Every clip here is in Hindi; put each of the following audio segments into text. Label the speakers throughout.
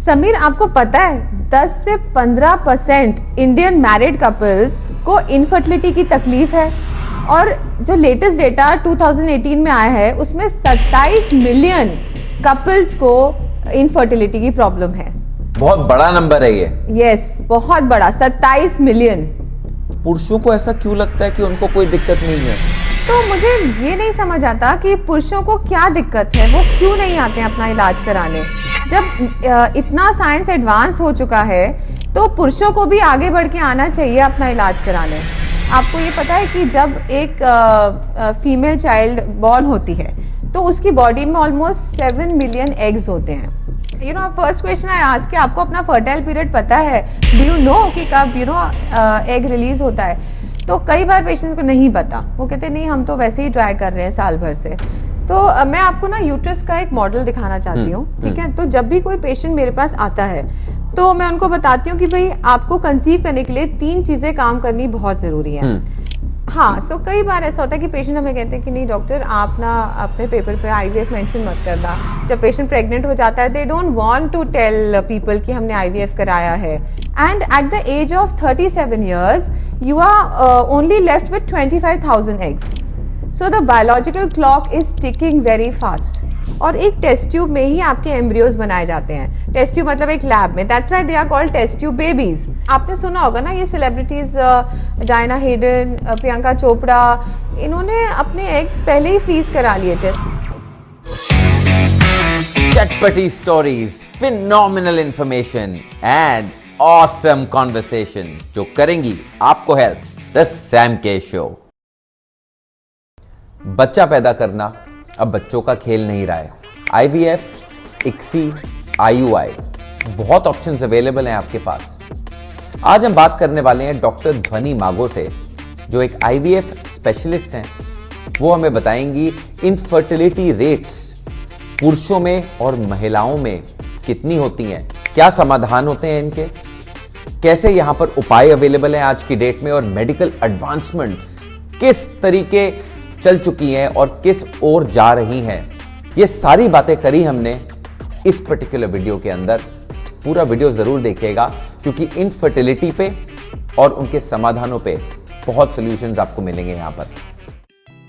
Speaker 1: समीर, आपको पता है 10 से 15% इंडियन मैरिड कपल्स को इनफर्टिलिटी की तकलीफ है। और जो लेटेस्ट डेटा 2018 में आया है उसमें 27 मिलियन कपल्स को इनफर्टिलिटी की प्रॉब्लम है।
Speaker 2: बहुत बड़ा नंबर है ये।
Speaker 1: यस, बहुत बड़ा, 27 मिलियन।
Speaker 2: पुरुषों को ऐसा क्यों लगता है कि उनको कोई दिक्कत नहीं है?
Speaker 1: तो मुझे ये नहीं समझ आता कि पुरुषों को क्या दिक्कत है, वो क्यों नहीं आते हैं अपना इलाज कराने। जब इतना साइंस एडवांस हो चुका है तो पुरुषों को भी आगे बढ़ के आना चाहिए अपना इलाज कराने। आपको ये पता है कि जब एक फीमेल चाइल्ड बॉर्न होती है तो उसकी बॉडी में ऑलमोस्ट 7 मिलियन एग्स होते हैं। You no, first question I ask कि आपको अपना फर्टाइल पीरियड पता है? डू यू नो कि कब एग रिलीज होता है? तो कई बार पेशेंट्स को नहीं पता, वो कहते नहीं हम तो वैसे ही ट्राई कर रहे हैं साल भर से। तो मैं आपको ना यूट्रस का एक मॉडल दिखाना चाहती हूँ, ठीक है? तो जब भी कोई पेशेंट मेरे पास आता है तो मैं उनको बताती हूँ कि भाई आपको कंसीव करने के लिए 3 चीजें काम करनी बहुत जरूरी है। हाँ, सो कई बार ऐसा होता है कि पेशेंट हमें कहते हैं कि नहीं डॉक्टर, आप ना अपने पेपर पे आईवीएफ मेंशन मत करना। जब पेशेंट प्रेग्नेंट हो जाता है they don't want to tell people कि हमने आईवीएफ कराया है। And at the age of 37 years you are only left with 25,000 eggs. So the biological clock is ticking very fast. और एक टेस्ट ट्यूब में ही आपके एम्ब्रियोज बनाए जाते हैं। टेस्ट ट्यूब मतलब एक लैब में। That's why they are called test tube babies. आपने सुना होगा ना ये सेलिब्रिटीज, डायना हेडन, प्रियंका चोपड़ा, इन्होंने अपने एग्स पहले ही फ्रीज करा लिए थे।
Speaker 2: चटपटी stories, phenomenal information and awesome conversation जो करेंगी आपको हेल्प। द सैम के शो। बच्चा पैदा करना अब बच्चों का खेल नहीं रहा है। आईवीएफ, इक्सी, आईयूआई, बहुत ऑप्शंस अवेलेबल हैं आपके पास। आज हम बात करने वाले हैं डॉक्टर ध्वनि मागो से, जो एक आईवीएफ स्पेशलिस्ट हैं। वो हमें बताएंगी इनफर्टिलिटी रेट्स पुरुषों में और महिलाओं में कितनी होती हैं, क्या समाधान होते हैं इनके, कैसे यहां पर उपाय अवेलेबल हैं आज की डेट में, और मेडिकल एडवांसमेंट्स किस तरीके चल चुकी हैं और किस ओर जा रही हैं। ये सारी बातें करी हमने इस पर्टिकुलर वीडियो के अंदर। पूरा वीडियो जरूर देखिएगा क्योंकि इनफर्टिलिटी पे और उनके समाधानों पे बहुत सॉल्यूशंस आपको मिलेंगे यहां पर।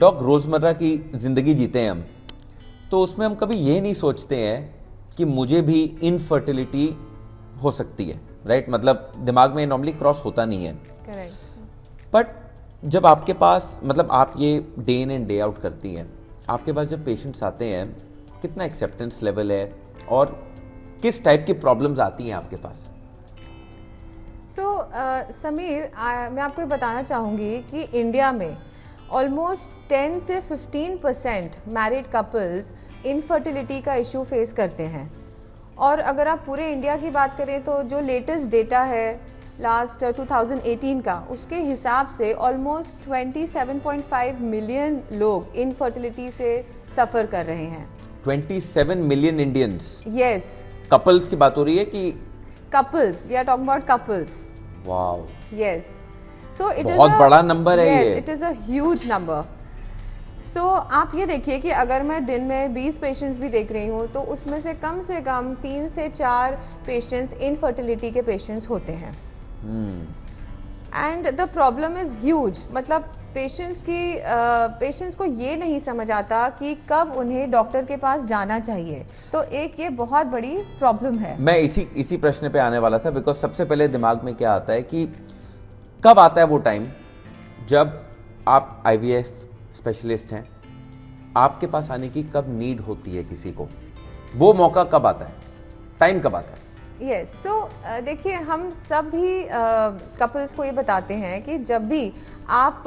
Speaker 2: डॉक, रोजमर्रा की जिंदगी जीते हैं हम, तो उसमें हम कभी ये नहीं सोचते हैं कि मुझे भी इनफर्टिलिटी हो सकती है, राइट? मतलब दिमाग में नॉर्मली क्रॉस होता नहीं है। करेक्ट। बट जब आपके पास, मतलब आप ये day in and day out करती हैं, आपके पास जब पेशेंट्स आते हैं कितना एक्सेप्टेंस लेवल है और किस टाइप की प्रॉब्लम्स आती हैं आपके पास?
Speaker 1: समीर, मैं आपको ये बताना चाहूँगी कि इंडिया में ऑलमोस्ट 10 से 15% मैरिड कपल्स इनफर्टिलिटी का इशू फेस करते हैं। और अगर आप पूरे इंडिया की बात करें तो जो लेटेस्ट डेटा है लास्ट 2018 का, उसके हिसाब से ऑलमोस्ट 27.5 मिलियन लोग इनफर्टिलिटी से सफ़र कर रहे हैं।
Speaker 2: 27 मिलियन इंडियंस?
Speaker 1: यस।
Speaker 2: कपल्स की बात हो रही है कि?
Speaker 1: Couples, we are talking about couples.
Speaker 2: Wow.
Speaker 1: Yes. So it is
Speaker 2: बहुत बड़ा नंबर है ये।
Speaker 1: It is a huge number. So आप ये देखिए कि अगर मैं दिन में 20 पेशेंट्स भी देख रही हूँ तो उसमें से कम 3 से 4 पेशेंट्स इनफर्टिलिटी के पेशेंट्स होते हैं। And the problem is huge. मतलब पेशेंट्स को ये नहीं समझ आता कि कब उन्हें डॉक्टर के पास जाना चाहिए। तो एक ये बहुत बड़ी प्रॉब्लम है।
Speaker 2: मैं इसी प्रश्न पे आने वाला था, बिकॉज सबसे पहले दिमाग में क्या आता है कि कब आता है वो टाइम जब आप आईवीएफ स्पेशलिस्ट हैं, आपके पास आने की कब नीड होती है किसी को? वो मौका कब आता है, टाइम कब आता है?
Speaker 1: यस। सो देखिए, हम सब भी कपल्स को ये बताते हैं कि जब भी आप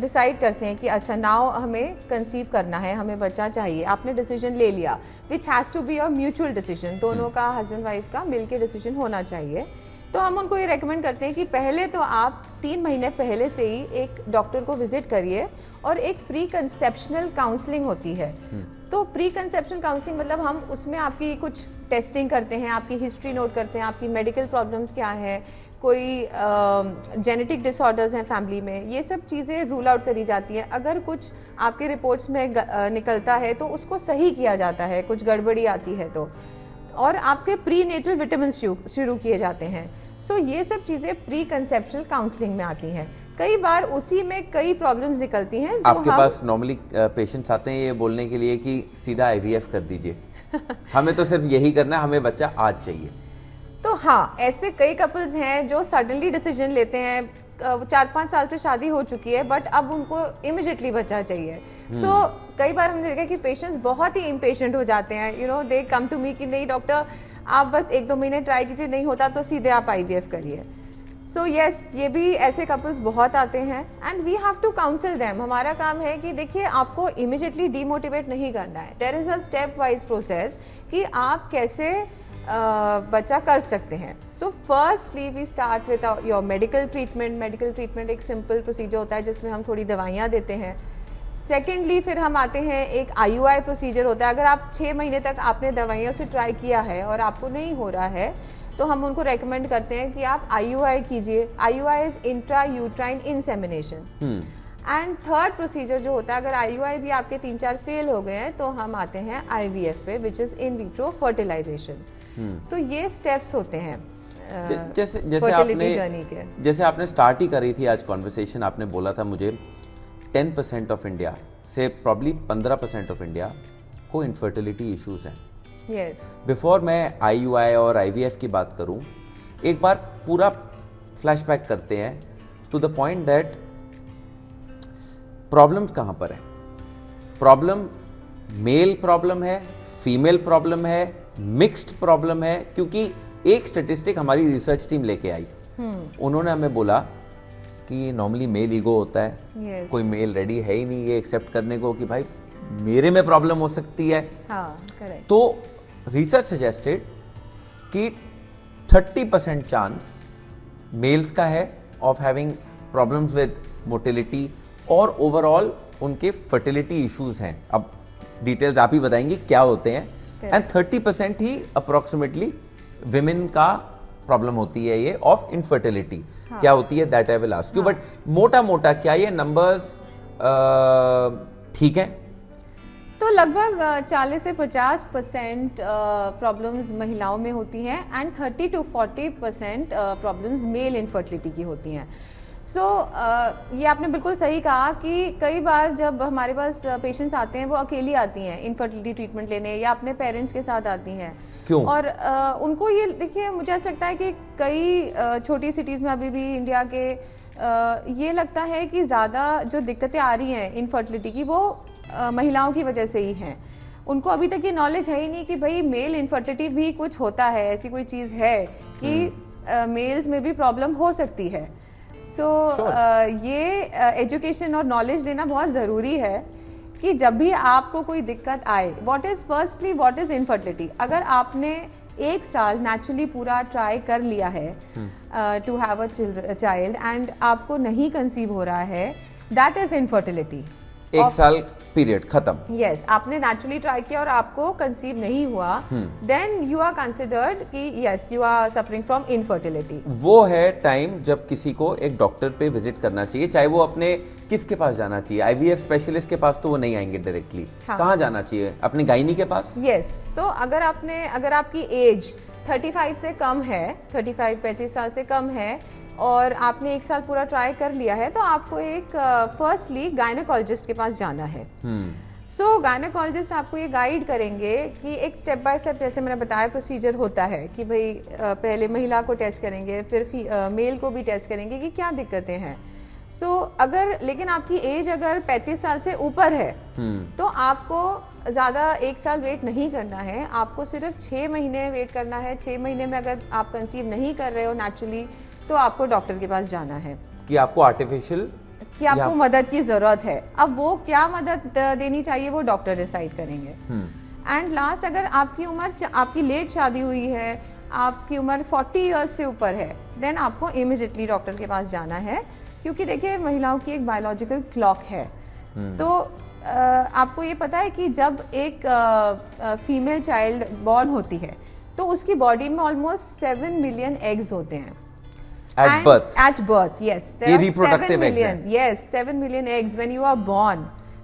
Speaker 1: डिसाइड करते हैं कि अच्छा नाउ हमें कंसीव करना है, हमें बच्चा चाहिए, आपने डिसीजन ले लिया, which has to be a mutual decision, दोनों का, हस्बैंड वाइफ का मिलके डिसीजन होना चाहिए। तो हम उनको ये रेकमेंड करते हैं कि पहले तो आप 3 महीने पहले से ही एक डॉक्टर को विजिट करिए और एक प्री कंसेप्शनल काउंसलिंग होती है। तो प्री कंसेप्शनल काउंसलिंग मतलब हम उसमें आपकी कुछ टेस्टिंग करते हैं, आपकी हिस्ट्री नोट करते हैं, आपकी मेडिकल प्रॉब्लम्स क्या है, कोई जेनेटिक डिसऑर्डर्स हैं फैमिली में, ये सब चीज़ें रूल आउट करी जाती हैं। अगर कुछ आपके रिपोर्ट्स में निकलता है तो उसको सही किया जाता है, कुछ गड़बड़ी आती है तो और आपके प्री नेटल विटामिन शुरू किए जाते हैं। सो ये सब चीजें प्री कंसेप्शुअल काउंसलिंग में आती हैं। कई बार उसी में कई प्रॉब्लम्स निकलती हैं जो
Speaker 2: आपके पास नॉर्मली पेशेंट्स आते हैं ये बोलने के लिए कि सीधा IVF कर दीजिए हमें तो सिर्फ यही करना है, हमें बच्चा आज चाहिए।
Speaker 1: तो हाँ, ऐसे कई कपल्स हैं जो सडनली डिसीजन लेते हैं, 4-5 साल से शादी हो चुकी है बट अब उनको इमिडिएटली बच्चा चाहिए। सो कई बार हमने देखा कि पेशेंट्स बहुत ही इम्पेशेंट हो जाते हैं, you know, they come to me कि नहीं डॉक्टर आप बस 1-2 महीने ट्राई कीजिए, नहीं होता तो सीधे आप IVF करिए। सो यस, ये भी ऐसे कपल्स बहुत आते हैं and we have to counsel them. हमारा काम है कि देखिए आपको इमिडिएटली डीमोटिवेट नहीं करना है, there is a step wise process कि आप कैसे बच्चा कर सकते हैं। So firstly we start with your medical treatment. Medical treatment एक सिंपल प्रोसीजर होता है जिसमें हम थोड़ी दवाइयाँ देते हैं। सेकेंडली फिर हम आते हैं, एक IUI प्रोसीजर होता है। अगर आप 6 महीने तक आपने दवाइयों से ट्राई किया है और आपको नहीं हो रहा है तो हम उनको रेकमेंड करते हैं कि आप IUI कीजिए। IUI is intra uterine insemination. And third procedure जो होता है, अगर IUI भी आपके 3-4 फेल हो गए हैं तो हम आते हैं IVF पे, which is in vitro fertilization. So ये स्टेप्स होते हैं
Speaker 2: जैसे आपने स्टार्ट ही करी थी आज कॉन्वर्सेशन, आपने बोला था मुझे 10% ऑफ इंडिया से प्रॉब्ली 15% ऑफ इंडिया को इनफर्टिलिटी इश्यूज हैं।
Speaker 1: यस,
Speaker 2: बिफोर मैं IUI और IVF की बात करूं, एक बार पूरा फ्लैशबैक करते हैं to the point that problems कहां पर है। प्रॉब्लम मेल प्रॉब्लम है, फीमेल प्रॉब्लम है, मिक्स्ड प्रॉब्लम है, क्योंकि एक स्टेटिस्टिक हमारी रिसर्च टीम लेके आई। उन्होंने हमें बोला कि नॉर्मली मेल ईगो होता है,
Speaker 1: yes.
Speaker 2: कोई मेल रेडी है ही नहीं ये एक्सेप्ट करने को कि भाई मेरे में प्रॉब्लम हो सकती है।
Speaker 1: हाँ, करेक्ट।
Speaker 2: तो रिसर्च सजेस्टेड कि 30% चांस मेल्स का है of having problems with motility और ओवरऑल उनके फर्टिलिटी इश्यूज हैं। अब डिटेल्स आप ही बताएंगे क्या होते हैं। एंड 30% ही अप्रोक्सीमेटली विमेन का प्रॉब्लम होती है ये ऑफ इनफर्टिलिटी। हाँ. क्या होती है that I will ask you, but मोटा मोटा क्या ये नंबर्स ठीक है?
Speaker 1: तो लगभग 40 से 50% प्रॉब्लम्स महिलाओं में होती हैं and 30 to 40% problems male infertility की होती हैं। सो ये आपने बिल्कुल सही कहा कि कई बार जब हमारे पास पेशेंट्स आते हैं वो अकेली आती हैं इनफर्टिलिटी ट्रीटमेंट लेने या अपने पेरेंट्स के साथ आती हैं।
Speaker 2: क्यों? और
Speaker 1: उनको ये देखिए, मुझे ऐसा लगता है कि कई छोटी सिटीज़ में अभी भी इंडिया के ये लगता है कि ज़्यादा जो दिक्कतें आ रही हैं इनफर्टिलिटी की वो महिलाओं की वजह से ही हैं। उनको अभी तक ये नॉलेज है ही नहीं कि भाई मेल इनफर्टिलिटी भी कुछ होता है, ऐसी कोई चीज़ है कि मेल्स में भी प्रॉब्लम हो सकती है। सो ये एजुकेशन और नॉलेज देना बहुत ज़रूरी है कि जब भी आपको कोई दिक्कत आए, व्हाट इज इनफर्टिलिटी। अगर आपने 1 साल नेचुरली पूरा ट्राई कर लिया है to have a child and आपको नहीं कंसीव हो रहा है, दैट इज इनफर्टिलिटी।
Speaker 2: 1 साल पीरियड खत्म।
Speaker 1: यस, आपने नेचुरली ट्राई किया और आपको कंसीव नहीं हुआ, देन यू आर कंसिडर्ड कि yes you are suffering from infertility.
Speaker 2: वो है टाइम जब किसी को एक डॉक्टर पे विजिट करना चाहिए, चाहे वो अपने किसके पास जाना चाहिए। IVF स्पेशलिस्ट के पास तो वो नहीं आएंगे डायरेक्टली। हाँ. कहाँ जाना चाहिए? अपने गायनी के पास।
Speaker 1: यस, तो अगर आपकी एज 35 से कम है, 35 साल से कम है और आपने 1 साल पूरा ट्राई कर लिया है तो आपको एक फर्स्टली गायनेकोलॉजिस्ट के पास जाना है। सो गायनेकोलॉजिस्ट आपको ये गाइड करेंगे कि एक स्टेप बाय स्टेप, जैसे मैंने बताया, प्रोसीजर होता है कि भाई पहले महिला को टेस्ट करेंगे, फिर मेल को भी टेस्ट करेंगे कि क्या दिक्कतें हैं। लेकिन आपकी एज अगर 35 साल से ऊपर है तो आपको ज़्यादा 1 साल वेट नहीं करना है, आपको सिर्फ 6 महीने वेट करना है। 6 महीने में अगर आप कंसीव नहीं कर रहे हो नेचुरली तो आपको डॉक्टर के पास जाना है
Speaker 2: कि आपको आर्टिफिशियल,
Speaker 1: कि आपको मदद की जरूरत है। अब वो क्या मदद देनी चाहिए वो डॉक्टर डिसाइड करेंगे। एंड लास्ट, अगर आपकी उम्र, आपकी लेट शादी हुई है, आपकी उम्र 40 इयर्स से ऊपर है, देन आपको इमिडिएटली डॉक्टर के पास जाना है, क्योंकि देखिए महिलाओं की एक बायोलॉजिकल क्लॉक है। तो आपको ये पता है कि जब एक फीमेल चाइल्ड बॉर्न होती है तो उसकी बॉडी में ऑलमोस्ट 7 मिलियन एग्स होते हैं At birth, yes. There are 7 million. Yes, 7 million eggs when you are born.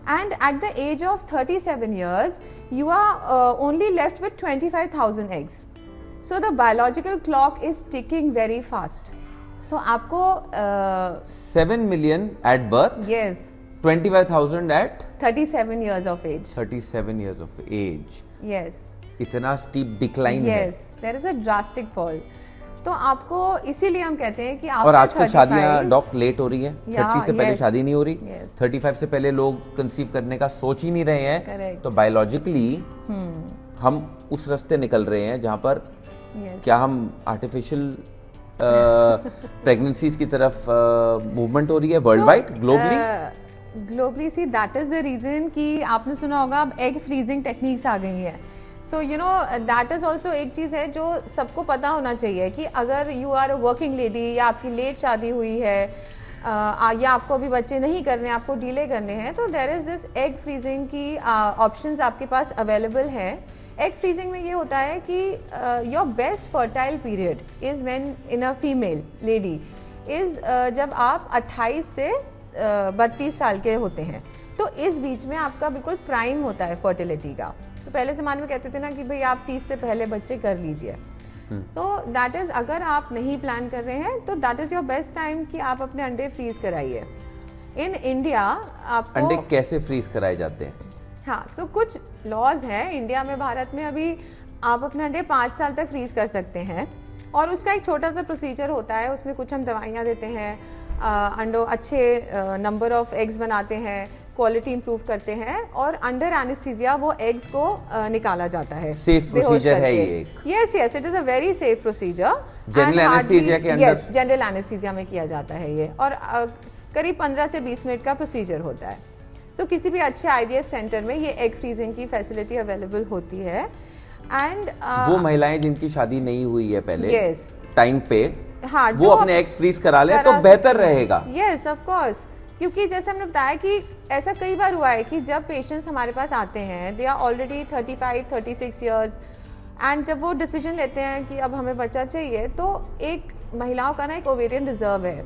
Speaker 1: and at the age of 37 years you are only left with 25,000 eggs. So the biological clock is ticking very fast. तो आपको
Speaker 2: 7 million at birth,
Speaker 1: yes
Speaker 2: 25,000 at
Speaker 1: 37 years of age.
Speaker 2: 37 years of age.
Speaker 1: Yes.
Speaker 2: इतना steep decline है।
Speaker 1: Yes, there is a drastic fall. तो आपको इसीलिए हम कहते हैं कि
Speaker 2: और आजकल शादियां डॉक लेट हो रही है। 30 से पहले
Speaker 1: yes,
Speaker 2: शादी नहीं हो रही।
Speaker 1: yes.
Speaker 2: 35 से पहले लोग कंसीव करने का सोच ही नहीं रहे हैं।
Speaker 1: Correct.
Speaker 2: तो बायोलॉजिकली हम उस रास्ते निकल रहे हैं जहां पर
Speaker 1: yes.
Speaker 2: क्या हम आर्टिफिशियल प्रेगनेंसीज की तरफ मूवमेंट हो रही है worldwide, globally.
Speaker 1: Globally see that is the reason कि आपने सुना होगा अब एग फ्रीजिंग टेक्निक्स आ गई है। So you know that is also एक चीज़ है जो सबको पता होना चाहिए कि अगर you are a working lady या आपकी लेट शादी हुई है या आपको अभी बच्चे नहीं करने, आपको डिले करने हैं, तो there is this egg freezing की ऑप्शंस आपके पास अवेलेबल हैं। एग फ्रीजिंग में ये होता है कि your best fertile period is when in a female lady is जब आप 28 से 32 साल के होते हैं। तो इस बीच में आपका बिल्कुल प्राइम होता है फर्टिलिटी का। तो पहले ज़माने में कहते थे ना कि भाई आप 30 से पहले बच्चे कर लीजिए। तो दैट इज़ अगर आप नहीं प्लान कर रहे हैं तो that is your best time कि आप अपने अंडे फ्रीज कराइए। इन इंडिया आपको
Speaker 2: अंडे कैसे फ्रीज कराए जाते हैं?
Speaker 1: हाँ, सो कुछ लॉज हैं इंडिया में, भारत में अभी आप अपने अंडे 5 साल तक फ्रीज कर सकते हैं और उसका एक छोटा सा प्रोसीजर होता है। उसमें कुछ हम दवाइयाँ देते हैं, अंडों अच्छे नंबर ऑफ एग्स बनाते हैं, क्वालिटी इंप्रूव करते हैं और अंडर एनेस्थीसिया वो एग्स को निकाला जाता है।
Speaker 2: सेफ प्रोसीजर है ये एक?
Speaker 1: Yes yes, it is a very safe procedure.
Speaker 2: General anaesthesia के अंदर?
Speaker 1: यस, जनरल एनेस्थीसिया में किया जाता है ये और करीब 15 से 20 मिनट का प्रोसीजर होता है। सो किसी भी अच्छे IVF सेंटर में ये एग फ्रीजिंग की फैसिलिटी अवेलेबल होती है। एंड
Speaker 2: वो महिलाएं जिनकी शादी नहीं हुई है पहले
Speaker 1: यस
Speaker 2: टाइम पे,
Speaker 1: हाँ,
Speaker 2: वो अपने एग्स फ्रीज करा ले तो बेहतर रहेगा।
Speaker 1: यस ऑफ कोर्स, क्योंकि जैसे हमने बताया कि ऐसा कई बार हुआ है कि जब पेशेंट्स हमारे पास आते हैं, they are already 35, 36 years, and जब वो डिसीजन लेते हैं कि अब हमें बच्चा चाहिए, तो एक महिलाओं का ना एक ओवेरियन रिजर्व है,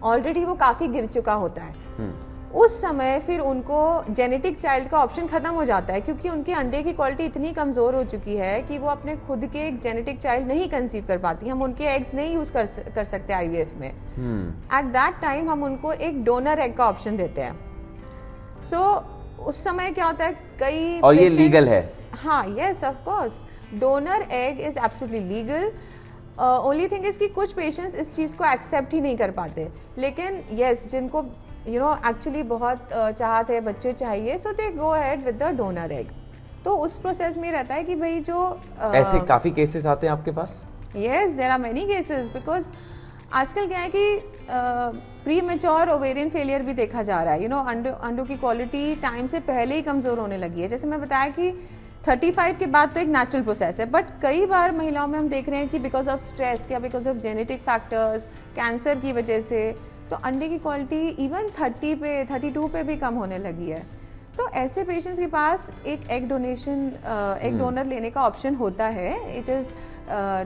Speaker 1: ऑलरेडी वो काफ़ी गिर चुका होता है। उस समय फिर उनको जेनेटिक चाइल्ड का ऑप्शन खत्म हो जाता है क्योंकि उनके अंडे की क्वालिटी इतनी कमज़ोर हो चुकी है कि वो अपने खुद के एक जेनेटिक चाइल्ड नहीं कंसीव कर पाती। हम उनके एग्स नहीं यूज़ कर सकते IVF में। एट दैट टाइम हम उनको एक डोनर एग का ऑप्शन देते हैं। सो उस समय क्या होता है, कई
Speaker 2: और ये लीगल है?
Speaker 1: हाँ, yes of course, donor egg is absolutely legal. Only thing is कि कुछ पेशेंट्स इस चीज़ को एक्सेप्ट ही नहीं कर पाते, लेकिन यस जिनको यू नो एक्चुअली बहुत चाहते हैं, बच्चे चाहिए, so they go ahead with the donor egg. तो उस प्रोसेस में रहता है कि भाई जो
Speaker 2: ऐसे काफ़ी केसेस आते हैं आपके पास?
Speaker 1: Yes, there are many cases, because आजकल क्या है कि प्री मेच्योर ओवेरियन फेलियर भी देखा जा रहा है। यू नो अंडों की क्वालिटी टाइम से पहले ही कमज़ोर होने लगी है। जैसे मैं बताया कि 35 के बाद तो एक नेचुरल प्रोसेस है, बट कई बार महिलाओं में हम देख रहे हैं कि बिकॉज ऑफ स्ट्रेस या because of genetic factors, cancer की वजह से, तो अंडे की क्वालिटी इवन 30 पे 32 पे भी कम होने लगी है। तो ऐसे पेशेंट्स के पास एक एग डोनेशन एग डोनर लेने का ऑप्शन होता है। It is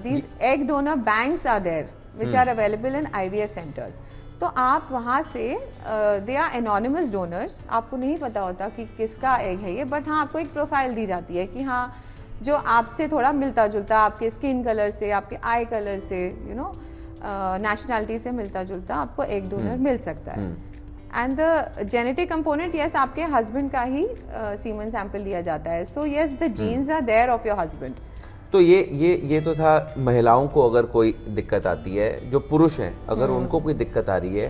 Speaker 1: these egg donor banks are there which are available in IVF centres. तो आप वहाँ से दे आर एनोनिमस डोनर्स, आपको नहीं पता होता कि किसका एग है ये, बट हाँ आपको एक प्रोफाइल दी जाती है कि हाँ जो आपसे थोड़ा मिलता जुलता, आपके स्किन कलर से, आपके आई कलर से, यू नो नेशनैलिटी से मिलता जुलता आपको एग डोनर मिल सकता है। And the genetic component, yes आपके हस्बैंड का ही सीमन सैंपल लिया जाता है। So yes the genes are there of your husband.
Speaker 2: तो ये तो था महिलाओं को अगर कोई दिक्कत आती है। जो पुरुष हैं अगर उनको कोई दिक्कत आ रही है,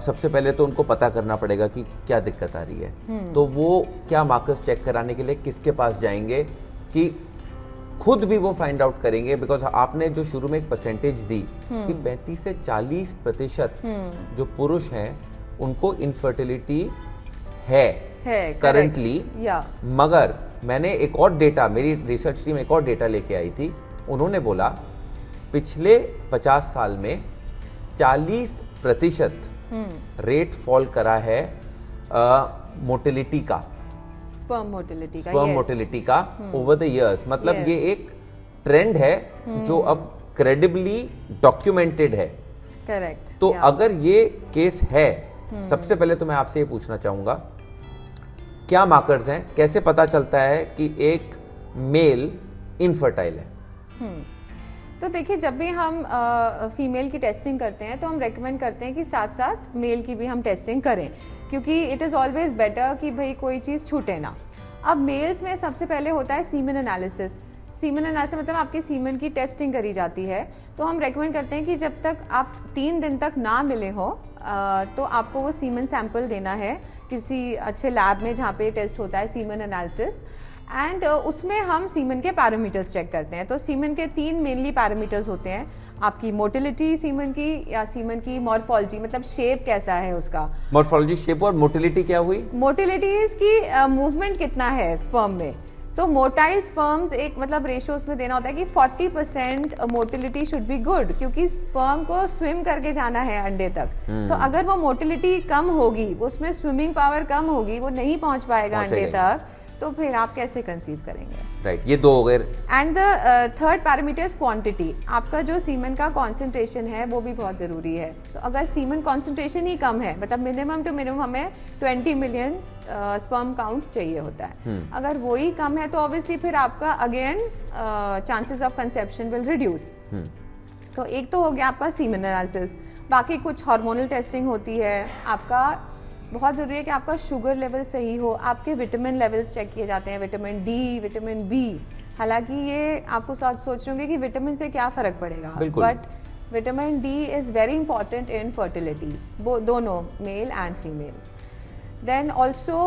Speaker 2: सबसे पहले तो उनको पता करना पड़ेगा कि क्या दिक्कत आ रही है। तो वो क्या मार्कर्स चेक कराने के लिए किसके पास जाएंगे कि खुद भी वो फाइंड आउट करेंगे? बिकॉज आपने जो शुरू में एक परसेंटेज दी कि 35 से 40% जो पुरुष हैं उनको इनफर्टिलिटी है करंटली। मगर मैंने एक और डेटा, मेरी रिसर्च टीम एक और डेटा लेके आई थी, उन्होंने बोला पिछले 50 साल में 40% रेट फॉल करा है मोटिलिटी का, स्पर्म मोटिलिटी का ओवर द इयर्स। मतलब ये एक ट्रेंड है जो अब क्रेडिबली डॉक्यूमेंटेड है।
Speaker 1: करेक्ट।
Speaker 2: तो अगर ये केस है, सबसे पहले तो मैं आपसे ये पूछना चाहूंगा क्या मार्कर्स हैं, कैसे पता चलता है कि एक मेल इनफर्टाइल है?
Speaker 1: तो देखिए, जब भी हम फीमेल की टेस्टिंग करते हैं तो हम रेकमेंड करते हैं कि साथ साथ मेल की भी हम टेस्टिंग करें, क्योंकि इट इज़ ऑलवेज बेटर कि भाई कोई चीज़ छूटे ना। अब मेल्स में सबसे पहले होता है सीमेन एनालिसिस। सीमेन एनालिसिस मतलब आपके सीमेन की टेस्टिंग करी जाती है। तो हम रेकमेंड करते हैं कि जब तक आप 3 दिन तक ना मिले हो तो आपको वो सीमेन सैंपल देना है किसी अच्छे लैब में जहाँ पे टेस्ट होता है सीमेन एनालिसिस। एंड उसमें हम सीमेन के पैरामीटर्स चेक करते हैं। तो सीमेन के 3 मेनली पैरामीटर्स होते हैं, आपकी मोटिलिटी सीमेन की, या सीमेन की मॉर्फोलॉजी मतलब शेप कैसा है उसका।
Speaker 2: मॉर्फोलॉजी, शेप, और मोटिलिटी क्या हुई?
Speaker 1: मोटिलिटी इसकी मूवमेंट कितना है स्पर्म में। सो मोटाइल स्पर्म्स एक मतलब रेशियो उसमें देना होता है कि 40% मोटिलिटी शुड बी गुड, क्योंकि स्पर्म को स्विम करके जाना है अंडे तक। तो अगर वो मोटिलिटी कम होगी, उसमें स्विमिंग पावर कम होगी, वो नहीं पहुंच पाएगा अंडे तक, तो फिर आप कैसे कंसीव करेंगे?
Speaker 2: राइट, ये 2 हो गए।
Speaker 1: And the third parameter is quantity. आपका जो सीमेन का कॉन्सेंट्रेशन है वो भी बहुत ज़रूरी है। तो अगर सीमेन कॉन्सेंट्रेशन ही कम है, मतलब मिनिमम टू मिनिमम हमें 20 मिलियन स्पर्म काउंट चाहिए होता है। अगर वो ही कम है तो ऑब्वियसली फिर आपका again chances of conception will reduce. तो एक तो हो गया आपका सीमेन एनालिसिस। बाकी कुछ हार्मोनल टेस्टिंग होती है। आपका बहुत ज़रूरी है कि आपका शुगर लेवल सही हो। आपके विटामिन लेवल्स चेक किए जाते हैं, विटामिन डी, विटामिन बी। हालांकि ये आपको सोच रहे होंगे कि विटामिन से क्या फ़र्क पड़ेगा, but vitamin D is very important in fertility, वो दोनों male and female. Then also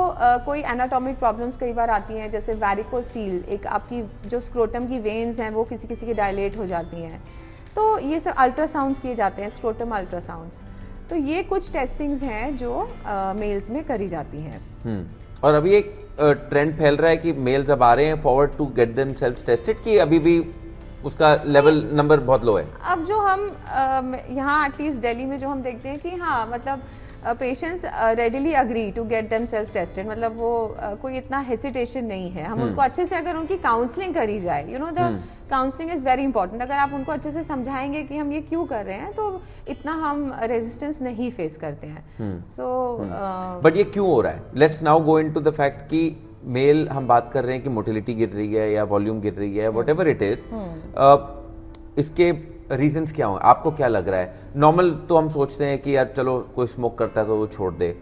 Speaker 1: कोई एनाटॉमिक प्रॉब्लम्स कई बार आती हैं, जैसे वैरिकोसील, एक आपकी जो स्क्रोटम की वेन्स हैं वो किसी किसी की डायलेट हो जाती हैं। तो ये सब अल्ट्रासाउंड्स किए जाते हैं, स्क्रोटम अल्ट्रासाउंड्स। तो ये कुछ टेस्टिंग्स हैं जो मेल्स में करी जाती हैं।
Speaker 2: और अभी एक ट्रेंड फैल रहा है कि मेल्स अब आ रहे हैं forward to get themselves tested, कि अभी भी उसका लेवल नंबर बहुत लो है?
Speaker 1: अब जो हम यहाँ एटलीस्ट दिल्ली में जो हम देखते हैं कि हाँ मतलब patients readily agree to get themselves tested, मतलब वो कोई इतना हेसिटेशन नहीं है। हम उनको अच्छे से अगर उनकी काउंसलिंग करी जाए, you know the counselling is very important. अगर आप उनको अच्छे से समझाएंगे कि हम ये क्यों कर रहे हैं तो इतना हम रेजिस्टेंस नहीं फेस करते हैं। सो
Speaker 2: बट ये क्यों हो रहा है? Let's now go into the fact कि मेल हम बात कर रहे हैं कि मोटिलिटी गिर रही है या वॉल्यूम गिर रही है, वट एवर इट इज, इसके रीजंस क्या होंगे? आपको क्या लग रहा है? नॉर्मल तो हम सोचते हैं कि यार चलो कोई स्मोक करता है तो वो छोड़ दे,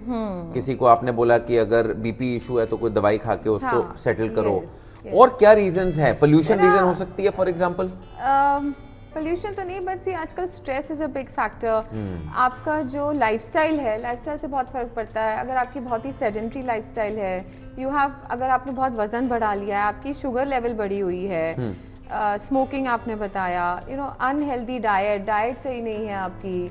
Speaker 2: किसी को आपने बोला कि अगर बीपी इशू है तो कोई दवाई खा के उसको सेटल करो। और क्या रीजंस हैं? पोल्यूशन रीजन हो सकती है फॉर एग्जांपल?
Speaker 1: पोल्यूशन तो नहीं, बट सी आजकल stress is a big factor. आपका जो लाइफस्टाइल है, लाइफस्टाइल से बहुत फर्क पड़ता है। अगर आपकी बहुत ही सेडेंट्री लाइफस्टाइल है, अगर आपने बहुत वजन बढ़ा लिया है, आपकी शुगर लेवल बढ़ी हुई है, स्मोकिंग आपने बताया, यू नो अनहेल्दी डाइट सही नहीं है आपकी,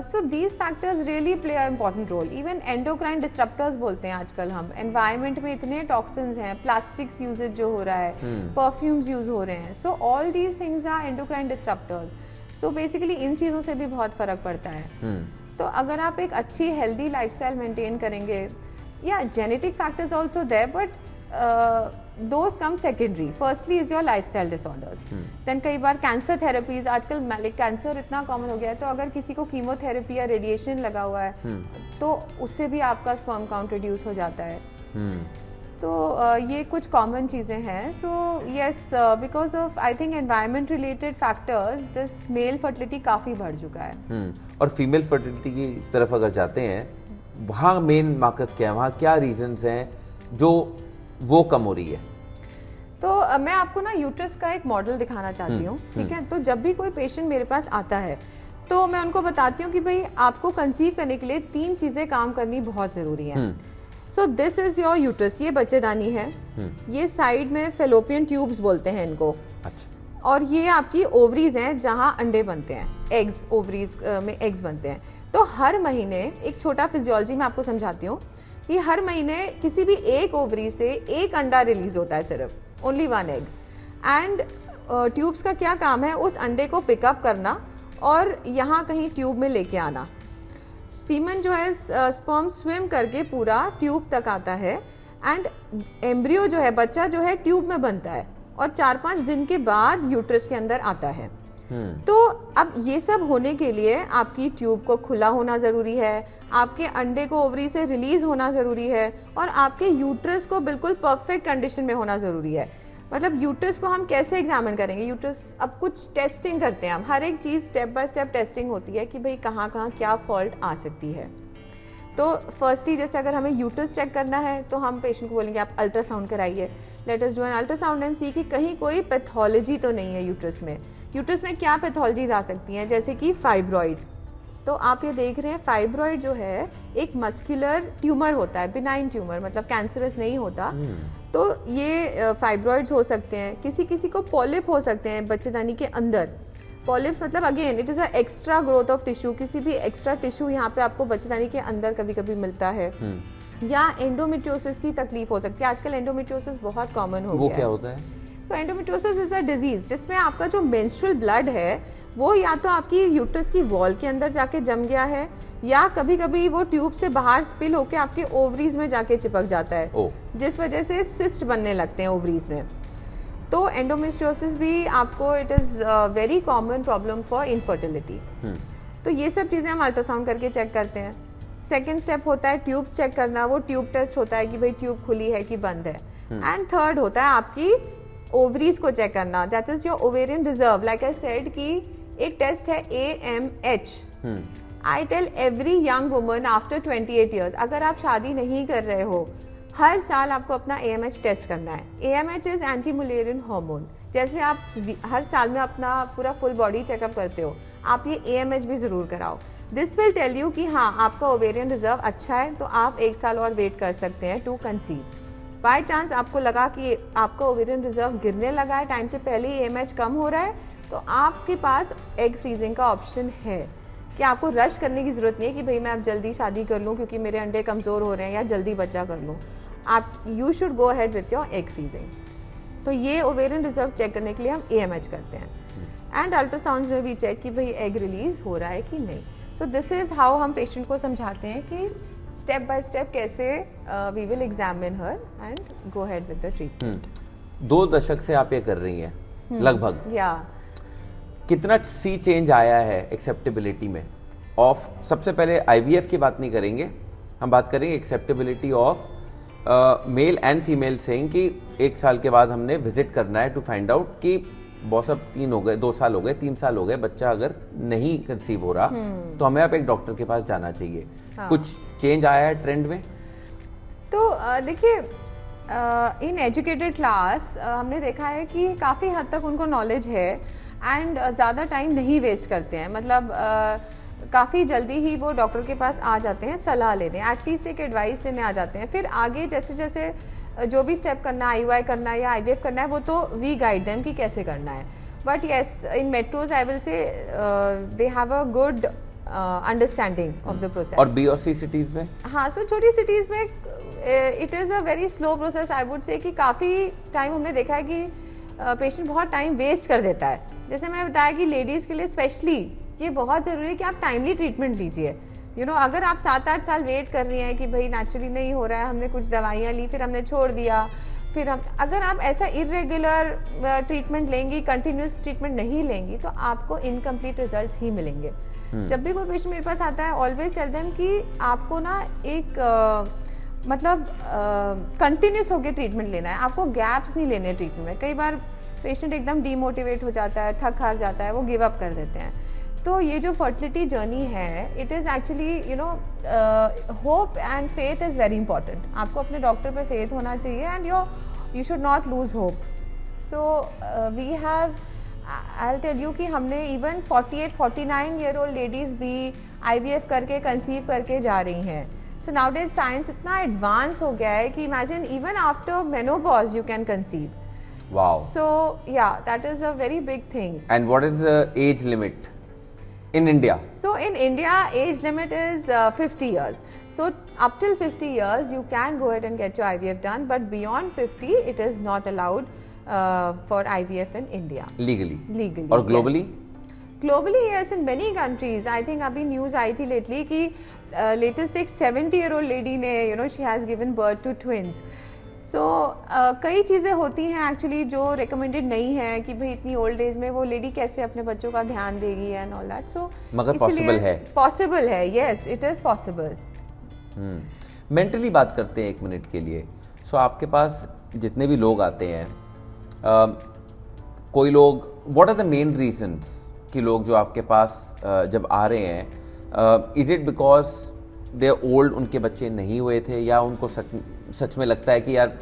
Speaker 1: so these factors really play a important role. Even endocrine disruptors बोलते हैं आजकल हम। एनवायरनमेंट में इतने टॉक्सिन्स हैं, प्लास्टिक्स यूजेज जो हो रहा है, परफ्यूम्स यूज हो रहे हैं, so all these things are endocrine disruptors. So basically इन चीज़ों से भी बहुत फर्क पड़ता है। तो अगर आप एक अच्छी हेल्दी लाइफस्टाइल मेंटेन करेंगे, या genetic factors also there, but those come secondary. Firstly is your lifestyle disorders. Then कई बार कैंसर थेरेपीज, आजकल मैलिक कैंसर इतना कॉमन हो गया है, तो अगर किसी को कीमोथेरेपी या रेडिएशन लगा हुआ है तो उससे भी आपका स्पर्म काउंट रिड्यूस हो जाता है। तो ये कुछ कॉमन चीज़ें हैं। So yes, because of I think environment related factors, this mail fertility काफ़ी बढ़ चुका है।
Speaker 2: और फीमेल फर्टिलिटी की तरफ अगर जाते हैं, वहाँ मेन मार्कर्स क्या है? वहाँ क्या रीजंस हैं जो वो कम हो रही है?
Speaker 1: तो मैं आपको ना यूट्रस का एक मॉडल दिखाना चाहती हूँ, ठीक है? तो जब भी कोई पेशेंट मेरे पास आता है तो मैं उनको बताती हूँ कि भाई आपको कंसीव करने के लिए 3 चीजें काम करनी बहुत जरूरी है। सो दिस इज योर यूट्रस, ये बच्चेदानी है, ये साइड में फेलोपियन ट्यूब्स बोलते हैं इनको, अच्छा, और ये आपकी ओवरीज हैं जहाँ अंडे बनते हैं, एग्स, ओवरीज में एग्स बनते हैं। तो हर महीने एक छोटा फिजियोलॉजी में आपको समझाती हूँ कि हर महीने किसी भी एक ओवरी से एक अंडा रिलीज होता है, सिर्फ ओनली 1 एग। एंड ट्यूब्स का क्या काम है? उस अंडे को पिकअप करना और यहाँ कहीं ट्यूब में लेके आना। सीमन जो है, स्पर्म स्विम करके पूरा ट्यूब तक आता है, एंड एम्ब्रियो जो है, बच्चा जो है, ट्यूब में बनता है और 4-5 दिन के बाद यूट्रस के अंदर आता है। तो अब ये सब होने के लिए आपकी ट्यूब को खुला होना जरूरी है, आपके अंडे को ओवरी से रिलीज होना जरूरी है, और आपके यूट्रस को बिल्कुल परफेक्ट कंडीशन में होना जरूरी है। मतलब यूट्रस को हम कैसे एग्जामिन करेंगे? यूट्रस अब कुछ टेस्टिंग करते हैं हम, हर एक चीज स्टेप बाय स्टेप टेस्टिंग होती है कि भाई कहाँ कहाँ क्या फॉल्ट आ सकती है। तो फर्स्टली जैसे अगर हमें यूट्रस चेक करना है तो हम पेशेंट को बोलेंगे आप अल्ट्रासाउंड कराइए, let us do an ultrasound and see कि कहीं कोई पैथोलॉजी तो नहीं है यूट्रस में। यूट्रस में क्या पैथोलॉजीज आ सकती हैं, जैसे कि फाइब्रॉइड। तो आप ये देख रहे हैं फाइब्रॉइड जो है एक मस्कुलर ट्यूमर होता है, बिनाइन ट्यूमर, मतलब कैंसरस नहीं होता। तो ये फाइब्रॉइड्स हो सकते हैं, किसी किसी को पॉलिप हो सकते हैं बच्चेदानी के अंदर। पॉलिप्स मतलब again it is a extra growth of tissue, किसी भी एक्स्ट्रा टिश्यू यहाँ पे आपको बच्चेदानी के अंदर कभी कभी मिलता है। या एंडोमेट्रियोसिस की तकलीफ हो सकती है, आजकल एंडोमेट्रियोसिस बहुत कॉमन हो गया है।
Speaker 2: वो क्या होता है?
Speaker 1: तो एंडोमेट्रियोसिस इज अ डिजीज जिसमें आपका जो मेंस्ट्रुअल ब्लड है वो या तो आपकी यूट्रस की वॉल के अंदर जाके जम गया है, या कभी कभी वो ट्यूब से बाहर स्पिल होके आपके ओवरीज में जाके चिपक जाता है, जिस वजह से सिस्ट बनने लगते हैं ओवरीज में। तो एंडोमेट्रियोसिस भी आपको it is very common problem for infertility. तो ये सब चीजें हम अल्ट्रासाउंड करके चेक करते हैं। सेकेंड स्टेप होता है ट्यूब चेक करना, वो ट्यूब टेस्ट होता है कि भाई ट्यूब खुली है कि बंद है। एंड थर्ड होता है आपकी ओवरीज को चेक करना, that is your ovarian reserve. Like I said कि एक टेस्ट है AMH। I tell every young woman after 28 years, अगर आप शादी नहीं कर रहे हो, हर साल आपको अपना AMH टेस्ट करना है। AMH is anti Mullerian hormone. जैसे आप हर साल में अपना पूरा फुल बॉडी चेकअप करते हो, आप ये AMH भी जरूर कराओ। दिस विल टेल यू कि हाँ आपका ओवेरियन रिजर्व अच्छा है, तो आप 1 साल और वेट कर सकते हैं टू कंसीव। बाय चांस आपको लगा कि आपका ओवेरियन रिजर्व गिरने लगा है, टाइम से पहले ही AMH कम हो रहा है, तो आपके पास एग फ्रीजिंग का ऑप्शन है कि आपको रश करने की जरूरत नहीं है कि भाई मैं अब जल्दी शादी कर लूँ क्योंकि मेरे अंडे कमज़ोर हो रहे हैं या जल्दी बच्चा कर लूँ। आप you should go ahead with your egg freezing. तो ये ओवेरियन रिजर्व चेक करने के लिए हम AMH करते हैं। एंड अल्ट्रासाउंड में भी चेक कि भाई एग रिलीज हो रहा है कि नहीं। सो दिस इज हाउ हम पेशेंट को समझाते हैं कि स्टेप बाय स्टेप कैसे we will examine her and go ahead with the treatment.
Speaker 2: 2 दशक से आप ये कर रही हैं लगभग,
Speaker 1: या
Speaker 2: कितना सी चेंज आया है एक्सेप्टेबिलिटी में ऑफ, सबसे पहले IVF की बात नहीं करेंगे, हम बात करेंगे acceptability of male and female saying कि 1 साल के बाद हमने विजिट करना है टू फाइंड आउट कि बॉस अब 3 हो गए, 2 साल हो गए, 3 साल हो गए, बच्चा अगर नहीं कंसीव हो रहा तो हमें अब एक डॉक्टर के पास जाना चाहिए। कुछ चेंज आया है ट्रेंड में?
Speaker 1: तो देखिए इन एजुकेटेड क्लास हमने देखा है कि काफ़ी हद तक उनको नॉलेज है एंड ज़्यादा टाइम नहीं वेस्ट करते हैं। मतलब काफ़ी जल्दी ही वो डॉक्टर के पास आ जाते हैं सलाह लेने, एटलीस्ट एक एडवाइस लेने आ जाते हैं। फिर आगे जैसे जैसे जो भी स्टेप करना है, IUI करना है या IVF करना है, वो तो वी गाइड देम कि कैसे करना है। But yes in metros I will से they have a good understanding of the process.
Speaker 2: और B और C सिटीज़ में?
Speaker 1: हाँ, सो छोटी सिटीज़ में it is a very slow process. I would say कि काफ़ी टाइम हमने देखा है कि पेशेंट बहुत टाइम वेस्ट कर देता है। जैसे मैंने बताया कि लेडीज़ के लिए स्पेशली ये बहुत ज़रूरी है कि आप टाइमली ट्रीटमेंट लीजिए। यू नो अगर आप 7-8 साल वेट कर रही हैं कि भाई नेचुरली नहीं हो रहा है, हमने कुछ दवाइयाँ ली फिर हमने छोड़ दिया, फिर हम अगर आप ऐसा इरेगुलर ट्रीटमेंट लेंगी, कंटिन्यूस ट्रीटमेंट नहीं लेंगी, तो आपको इनकम्प्लीट रिजल्ट्स ही मिलेंगे। जब भी कोई पेशेंट मेरे पास आता है, ऑलवेज टेल देम कि आपको ना एक मतलब कंटिन्यूस होकर ट्रीटमेंट लेना है, आपको गैप्स नहीं लेने ट्रीटमेंट में। कई बार पेशेंट एकदम डीमोटिवेट हो जाता है, थक हार जाता है, वो गिव अप कर देते हैं। तो ये जो फर्टिलिटी जर्नी है, it is actually you know hope and faith is very important. आपको अपने डॉक्टर पे फेथ होना चाहिए and you should not lose hope. So we have I tell you कि हमने इवन 48-49 ईयर ओल्ड लेडीज़ भी IVF करके कंसीव करके जा रही हैं। सो नाउडेज साइंस इतना एडवांस हो गया है कि imagine even after menopause you can conceive.
Speaker 2: Wow.
Speaker 1: So yeah, that is a very big thing.
Speaker 2: And what is the age limit in India?
Speaker 1: So in India, age limit is 50 years. So up till 50 years, you can go ahead and get your IVF done, but beyond 50, it is not allowed for IVF in India.
Speaker 2: Legally?
Speaker 1: Legally.
Speaker 2: Or globally?
Speaker 1: Yes. Globally, yes, in many countries. I think अभी news आई थी lately कि latest एक 70-year-old lady ने, you know, she has given birth to twins. सो कई चीज़ें होती हैं एक्चुअली जो रिकमेंडेड नहीं है कि भाई इतनी ओल्ड एज में वो लेडी कैसे अपने बच्चों का ध्यान देगी एंड ऑल दैट। सो
Speaker 2: मगर possible है।
Speaker 1: पॉसिबल है, yes it is possible.
Speaker 2: Mentally बात करते हैं एक मिनट के लिए। सो आपके पास जितने भी लोग आते हैं, कोई लोग, what are the main reasons कि लोग जो आपके पास जब आ रहे हैं, is it because they old, उनके बच्चे नहीं हुए थे, या उनको सच में लगता है कि यार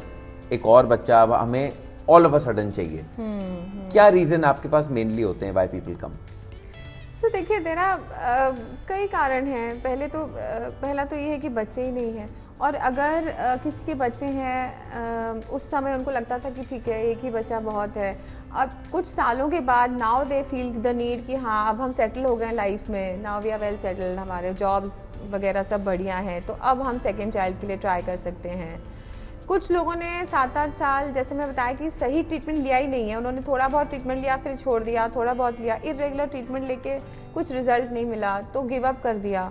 Speaker 2: एक और बच्चा अब हमें ऑल ऑफ अ सडन चाहिए? क्या रीजन आपके पास मेनली होते हैं, व्हाई पीपल कम?
Speaker 1: सो देखिए तेरा कई कारण हैं। पहला तो ये है कि बच्चे ही नहीं हैं, और अगर किसी के बच्चे हैं उस समय उनको लगता था कि ठीक है एक ही बच्चा बहुत है, अब कुछ सालों के बाद now they feel the need कि हाँ अब हम सेटल हो गए लाइफ में, now we are well settled, हमारे जॉब्स वगैरह सब बढ़िया हैं, तो अब हम सेकेंड चाइल्ड के लिए ट्राई कर सकते हैं। कुछ लोगों ने 7-8 साल, जैसे मैं बताया कि सही ट्रीटमेंट लिया ही नहीं है, उन्होंने थोड़ा बहुत ट्रीटमेंट लिया फिर छोड़ दिया, थोड़ा बहुत लिया, इरेगुलर ट्रीटमेंट लेके कुछ रिजल्ट नहीं मिला तो गिव अप कर दिया।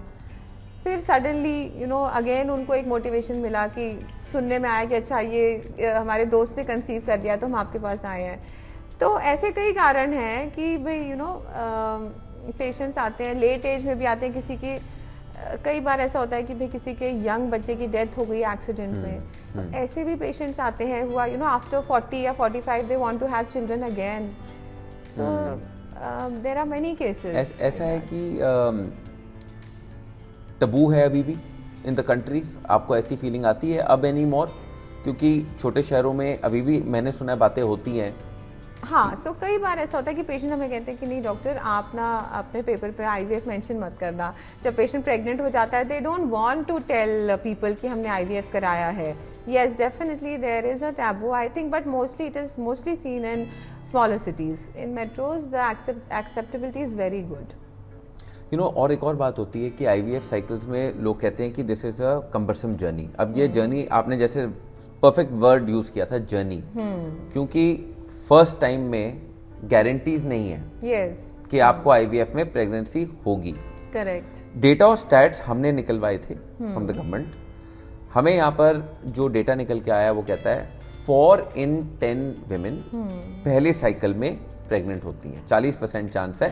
Speaker 1: फिर सडनली अगेन उनको एक मोटिवेशन मिला कि सुनने में आया कि अच्छा ये हमारे दोस्त ने कंसीव कर लिया तो हम आपके पास आए हैं। तो ऐसे कई कारण हैं कि भाई पेशेंट्स आते हैं, लेट एज में भी आते हैं, किसी की कई बार ऐसा होता है कि भाई किसी के यंग बच्चे की डेथ हो गई एक्सीडेंट में, तो ऐसे भी पेशेंट्स आते हैं हुआ आफ्टर 40 या 45 they want to have children again. So there are many cases.
Speaker 2: ऐसा है कि टबू है अभी भी इन द कंट्री, आपको ऐसी फीलिंग आती है अब एनी मोर? क्योंकि छोटे शहरों में अभी भी मैंने सुना है बातें होती हैं।
Speaker 1: हाँ, सो कई बार ऐसा होता है कि पेशेंट हमें कहते हैं कि नहीं डॉक्टर आप ना अपने पेपर पे आईवीएफ मेंशन मत करना। जब पेशेंट प्रेग्नेंट हो जाता है they don't want to tell people कि हमने आईवीएफ कराया है। Yes, definitely there is a taboo, I think, but mostly it is mostly seen in smaller cities. In metros, the acceptability is very good.
Speaker 2: और एक और बात होती है कि आईवीएफ साइकिल्स में लोग कहते हैं कि this is a cumbersome journey. अब ये जर्नी आपने जैसे परफेक्ट वर्ड यूज किया था, जर्नी, क्योंकि फर्स्ट टाइम में गारंटीज नहीं है
Speaker 1: yes.
Speaker 2: कि आपको आईवीएफ में प्रेगनेंसी होगी।
Speaker 1: करेक्ट।
Speaker 2: डेटा और स्टैट्स हमने निकलवाए थे फ्रॉम द गवर्नमेंट। हमें यहाँ पर जो डेटा निकल के आया वो कहता है 4 in 10 women पहले साइकिल में प्रेग्नेंट होती हैं, 40% चांस है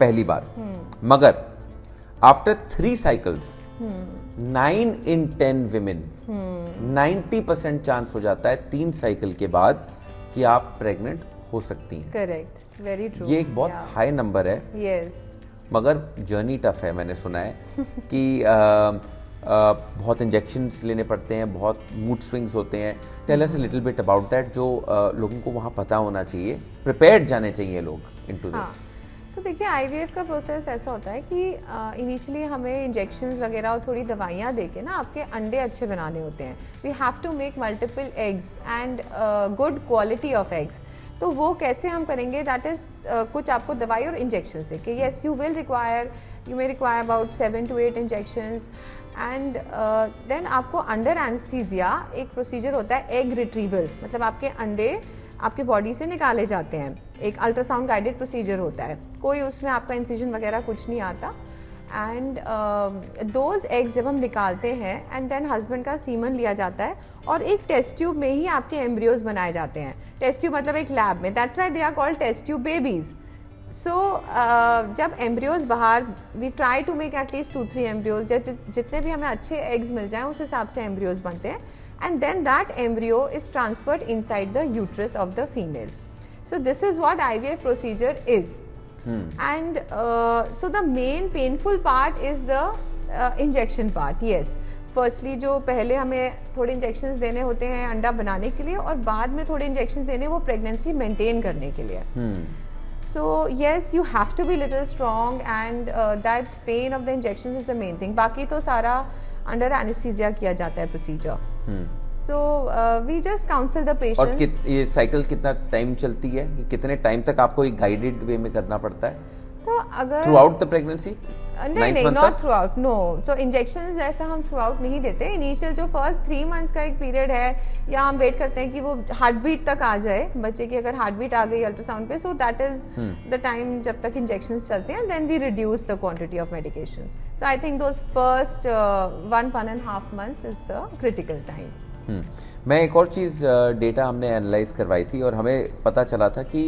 Speaker 2: पहली बार। मगर after 3 cycles 9 in 10 women 90% chance हो जाता है 3 साइकिल के बाद कि आप प्रेग्नेंट हो सकती हैं।
Speaker 1: Correct, very true.
Speaker 2: ये एक बहुत हाई नंबर है।
Speaker 1: यस।
Speaker 2: मगर जर्नी टफ है, मैंने सुना है कि बहुत इंजेक्शंस लेने पड़ते हैं, बहुत मूड स्विंग्स होते हैं। Tell us a little bit about that, जो लोगों को वहाँ पता होना चाहिए, प्रिपेयर्ड जाने चाहिए लोग इनटू दिस।
Speaker 1: तो देखिए आईवीएफ का प्रोसेस ऐसा होता है कि इनिशियली हमें इंजेक्शंस वगैरह और थोड़ी दवाइयाँ देके ना आपके अंडे अच्छे बनाने होते हैं। We have to make multiple eggs and good quality of eggs. तो वो कैसे हम करेंगे, दैट इज़ कुछ आपको दवाई और इंजेक्शंस देके। Yes you may require about 7 to 8 injections and then आपको अंडर एनेस्थीसिया एक प्रोसीजर होता है एग रिट्रीवल, मतलब आपके अंडे आपके बॉडी से निकाले जाते हैं। एक अल्ट्रासाउंड गाइडेड प्रोसीजर होता है, कोई उसमें आपका इंसिजन वगैरह कुछ नहीं आता। एंड दोज एग्स जब हम निकालते हैं एंड देन हस्बैंड का सीमन लिया जाता है और एक टेस्ट ट्यूब में ही आपके एम्ब्रियोज बनाए जाते हैं। टेस्ट ट्यूब मतलब एक लैब में, that's why they are called test tube babies. So जब एम्ब्रियोज बाहर, we try to make at least 2-3 embryos, जितने भी हमें अच्छे एग्स मिल जाएं उस हिसाब से एम्ब्रियोज बनते हैं। And then that embryo is transferred inside the uterus of the female. So this is what IVF procedure is. And so the main painful part is the injection part. Yes. Firstly जो पहले हमें थोड़े इंजेक्शंस देने होते हैं अंडा बनाने के लिए, और बाद में थोड़े इंजेक्शंस देने वो प्रेगनेंसी मेंटेन करने के लिए। So yes, you have to be little strong and that pain of the injections is the main thing. बाकी तो सारा अंडर एनेस्थीसिया किया जाता है procedure. So we just counsel the patients.
Speaker 2: और ये साइकिल कितना टाइम चलती है, कितने टाइम तक आपको एक गाइडेड वे में करना पड़ता है?
Speaker 1: तो अगर
Speaker 2: थ्रू आउट द प्रेगनेंसी?
Speaker 1: नहीं, नॉट थ्रू आउट, नो। तो इंजेक्शंस ऐसा हम थ्रू आउट नहीं देते। इनिशियल जो फर्स्ट 3 months का एक पीरियड है, या हम वेट करते हैं कि वो हार्ट बीट तक आ जाए बच्चे की, अगर हार्ट बीट आ गई अल्ट्रासाउंड पे, so that is the time जब तक इंजेक्शंस चलते हैं, then we reduce the quantity of medications. So I think those first 1.5 months is the critical time.
Speaker 2: मैं एक और चीज़ डेटा हमने एनालाइज करवाई थी और हमें पता चला था कि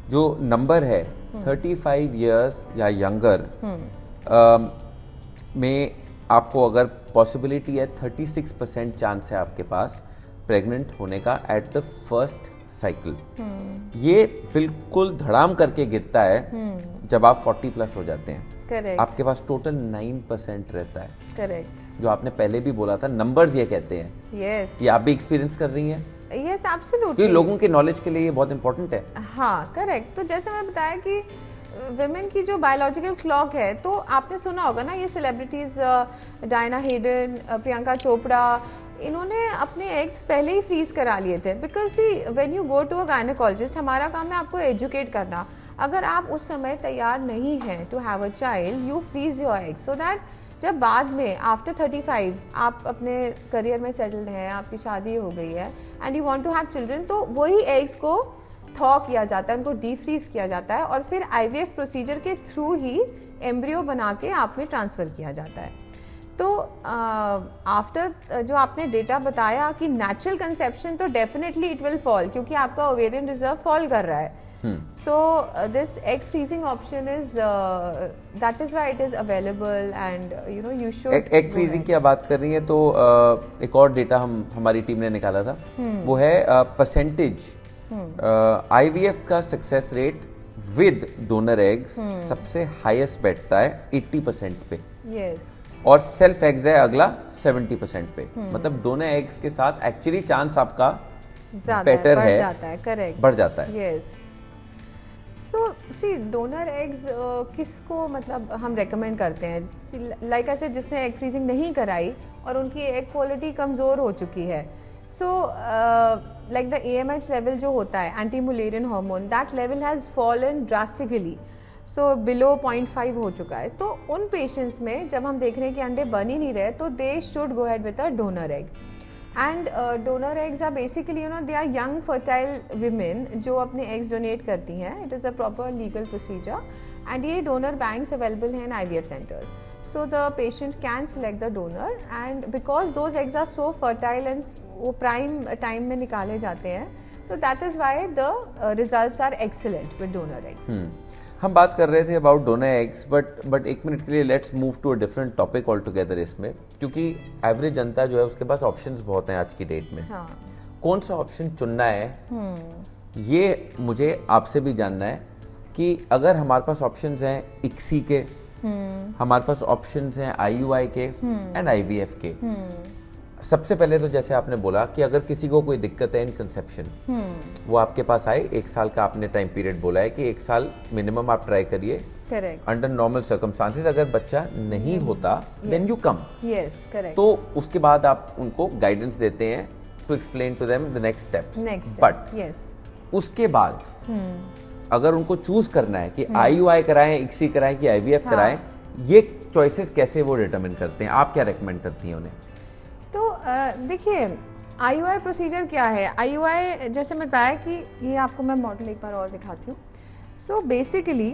Speaker 2: जो नंबर है 35 इयर्स या यंगर में आपको अगर पॉसिबिलिटी है 36% चांस है आपके पास प्रेग्नेंट होने का एट द फर्स्ट साइकिल। ये बिल्कुल धड़ाम करके गिरता है जब आप 40 प्लस हो जाते हैं।
Speaker 1: करेक्ट।
Speaker 2: आपके पास टोटल 9% रहता है।
Speaker 1: करेक्ट।
Speaker 2: जो आपने पहले भी बोला था, नंबर्स ये कहते हैं।
Speaker 1: यस।
Speaker 2: ये आप भी एक्सपीरियंस कर रही हैं?
Speaker 1: Yes absolutely.
Speaker 2: क्योंकि लोगों के नॉलेज के लिए ये बहुत इंपॉर्टेंट है।
Speaker 1: हाँ करेक्ट। तो जैसे मैं बताया कि विमेन की जो बायोलॉजिकल क्लॉक है, तो आपने सुना होगा ना, ये सेलिब्रिटीज डायना हेडन, प्रियंका चोपड़ा, इन्होंने अपने एग्स पहले ही फ्रीज करा लिए थे। Because see when you go to a gynaecologist, हमारा काम है आपको एजुकेट करना। अगर आप उस समय तैयार नहीं हैं to have a child, you freeze your eggs so that जब बाद में आफ्टर 35 आप अपने करियर में सेटल्ड हैं, आपकी शादी हो गई है and you want to have children, तो वही एग्स को थॉ किया जाता है, उनको डीफ्रीज किया जाता है और फिर आईवीएफ प्रोसीजर के थ्रू ही एम्ब्रियो बना के आप में ट्रांसफ़र किया जाता है। तो आफ्टर जो आपने डेटा बताया कि नेचुरल कंसेप्शन, तो डेफिनेटली इट विल फॉल, क्योंकि आपका ओवेरियन रिजर्व फॉल कर रहा है। So this egg freezing option is that is why it is available and you know you should.
Speaker 2: Egg freezing की आप बात कर रही हैं तो एक और डेटा हमारी टीम ने निकाला था, वो है परसेंटेज आईवीएफ का success rate with donor eggs सबसे हाईएस्ट बैठता है 80% पे।
Speaker 1: यस।
Speaker 2: और सेल्फ एग्स है अगला 70% पे। मतलब डोनर एग्स के साथ एक्चुअली चांस आपका बेटर है,
Speaker 1: जाता है। करेक्ट,
Speaker 2: बढ़ जाता है।
Speaker 1: यस। सो सी डोनर एग्स किसको मतलब हम रेकमेंड करते हैं, लाइक ऐसे जिसने एग फ्रीजिंग नहीं कराई और उनकी एग क्वालिटी कमज़ोर हो चुकी है। So like the AMH level जो होता है, anti Mullerian hormone, that level has fallen drastically, so below 0.5 हो चुका है। तो उन पेशेंट्स में जब हम देख रहे हैं कि अंडे बन ही नहीं रहे, तो they should go ahead with a donor egg. And donor eggs are basically, you know, they are young fertile women जो अपने एग्स डोनेट करती हैं। It is a proper legal procedure and ये डोनर बैंक्स अवेलेबल हैं in IVF centres. So the patient can select the donor and because those eggs are so fertile and वो प्राइम टाइम में निकाले जाते हैं, so that is why the results are excellent with donor eggs.
Speaker 2: हम बात कर रहे थे अबाउट डोनर एग्स, बट एक मिनट के लिए let's move to a different topic all together इसमें, क्योंकि एवरेज जनता जो है उसके पास ऑप्शंस बहुत हैं आज की डेट में।
Speaker 1: हाँ.
Speaker 2: कौन सा ऑप्शन चुनना है, ये मुझे आपसे भी जानना है कि अगर हमारे पास ऑप्शंस हैं ICSI के, हमारे पास ऑप्शंस हैं IUI के एंड IVF के। सबसे पहले तो जैसे आपने बोला कि अगर किसी को कोई दिक्कत है इन कंसेप्शन, वो आपके पास आए, 1 साल का आपने टाइम पीरियड बोला है कि 1 साल मिनिमम आप ट्राई करिए।
Speaker 1: करेक्ट।
Speaker 2: अंडर नॉर्मल सर्कमस्टांसेस अगर बच्चा नहीं होता then you come.
Speaker 1: Yes, correct.
Speaker 2: तो उसके बाद आप उनको गाइडेंस देते हैं to explain to them the next steps. But
Speaker 1: yes,
Speaker 2: उसके बाद अगर उनको चूज करना है कि IUI कराएं, ICSI कराएं कि IVF कराएं, ये चॉइसेस कैसे वो डिटरमिन करते हैं, आप क्या रेकमेंड करती हैं उन्हें?
Speaker 1: तो देखिए IUI प्रोसीजर क्या है। IUI जैसे मैं बताया कि ये आपको मैं मॉडल एक बार और दिखाती हूँ। सो बेसिकली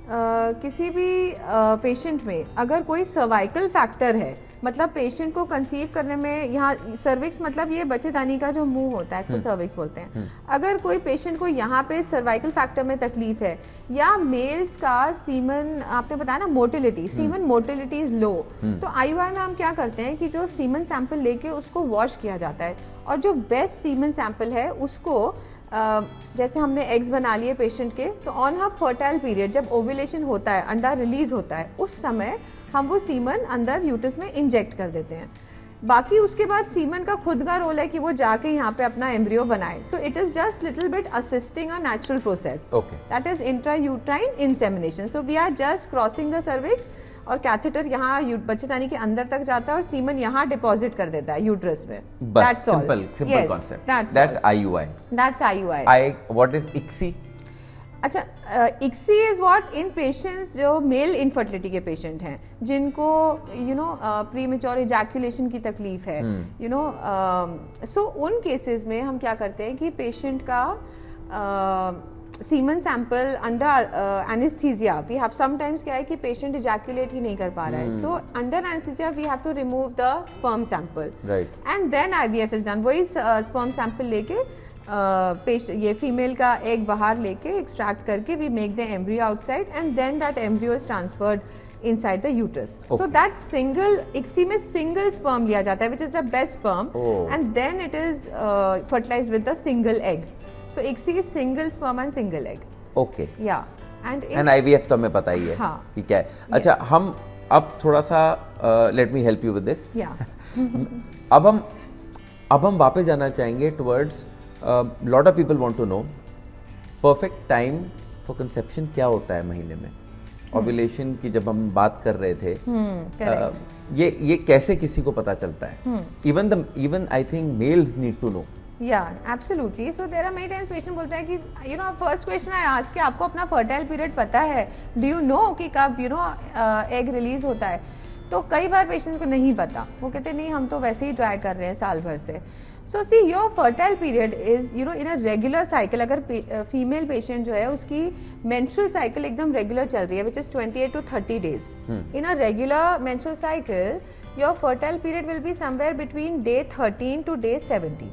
Speaker 1: किसी भी पेशेंट में अगर कोई सर्वाइकल फैक्टर है, मतलब पेशेंट को कंसीव करने में, यहाँ सर्विक्स मतलब ये बच्चेदानी का जो मुंह होता है, इसको सर्विक्स बोलते हैं। अगर कोई पेशेंट को यहाँ पे सर्वाइकल फैक्टर में तकलीफ है, या मेल्स का सीमन, आपने बताया ना motility, semen motility is low, तो IUI में हम क्या करते हैं कि जो सीमन सैंपल लेके उसको वॉश किया जाता है, और जो बेस्ट सीमन सैंपल है उसको जैसे हमने एग्स बना लिए पेशेंट के, तो ऑन हर फर्टाइल पीरियड जब ओव्यूलेशन होता है, अंडा रिलीज होता है, उस समय हम वो सीमन अंदर यूट्रस में इंजेक्ट कर देते हैं। बाकी उसके बाद सीमन का खुद का रोल है कि वो जाके यहाँ पे अपना एम्ब्रियो बनाए। So it is just little bit assisting a natural process, that is intrauterine insemination. So we are just crossing the cervix, और कैथेटर यहाँ बच्चेदानी के अंदर तक जाता है और सीमन यहाँ डिपॉजिट कर देता है यूट्रस में।
Speaker 2: बस simple concept, that's IUI।
Speaker 1: That's IUI।
Speaker 2: What is ICSI?
Speaker 1: अच्छा, ICSI is what in patients जो मेल इनफर्टिलिटी के पेशेंट हैं, जिनको यू नो प्रीमेच्योर इजैक्यूलेशन की तकलीफ है, यू नो, सो उन केसेस में हम क्या करते हैं कि पेशेंट का semen sample under anaesthesia we have sometimes क्या है कि पेशेंट इजैकुलेट ही नहीं कर पा रहा है, so under anaesthesia we have to remove the sperm sample and then IVF is done. वही स्पर्म सैंपल लेके ये फीमेल का एग बाहर लेके एक्सट्रैक्ट करके we make the embryo outside and then that embryo is transferred inside the uterus. Okay. So that single ICSI में single sperm लिया जाता है, which is the best sperm, and then it is fertilized with the single egg. So ICSI is single sperm and single egg.
Speaker 2: Okay.
Speaker 1: Yeah. And
Speaker 2: IVF तो हमें पता ही है कि क्या है। अच्छा, हम अब थोड़ा सा let me help you with this.
Speaker 1: Yeah.
Speaker 2: अब हम वापस जाना चाहेंगे towards lot of people want to know perfect time for conception क्या होता है महीने में। ओव्यूलेशन की जब हम बात कर रहे थे, ये कैसे किसी को पता चलता है? Even I think males need to know.
Speaker 1: Yeah, absolutely. So there are many times patient बोलता है कि first question I ask कि आपको अपना fertile period पता है? Do you know कि कब egg release होता है? तो कई बार पेशेंट्स को नहीं पता, वो कहते नहीं हम तो वैसे ही ट्राई कर रहे हैं साल भर से। So see your fertile period is in a regular cycle. अगर फीमेल पेशेंट जो है उसकी मेंस्ट्रुअल साइकिल एकदम रेगुलर चल रही है which is 28 to 30 days, in a regular menstrual cycle your fertile period will be somewhere between day 13 to day 17.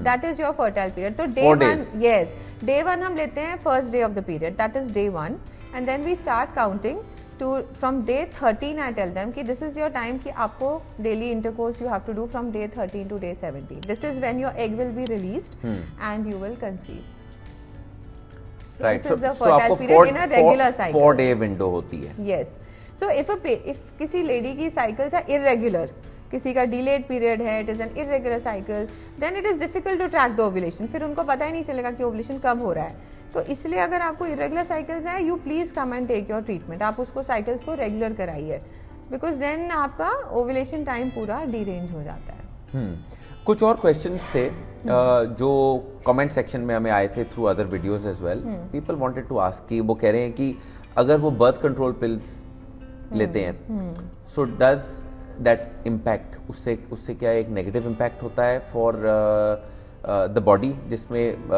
Speaker 1: That is your fertile period. तो day 1, yes, day 1 हम लेते हैं first day of the period, that is day 1, and then we start counting to from day 13. I tell them कि this is your time कि आपको daily intercourse you have to do from day 13 to day 17. This is when your egg will be released and you will conceive. So
Speaker 2: right.
Speaker 1: This is the fertile period in a regular cycle.
Speaker 2: 4-day window होती है.
Speaker 1: Yes. So if किसी lady की cycles are irregular, किसी का delayed period है, it is an irregular cycle, then it is difficult to track the ovulation. फिर उनको पता ही नहीं चलेगा कि ovulation कब हो रहा है। तो इसलिए अगर आपको irregular cycles हैं, you please come and take your treatment. आप उसको cycles को regular कराइए, because then आपका ovulation time पूरा derange हो जाता है।
Speaker 2: कुछ और questions थे जो comment section में हमें आए थे through other videos as well. People wanted to ask कि वो कह रहे हैं कि अगर वो birth control pills लेते हैं, so does that impact, उससे क्या एक negative impact होता है for the body जिसमें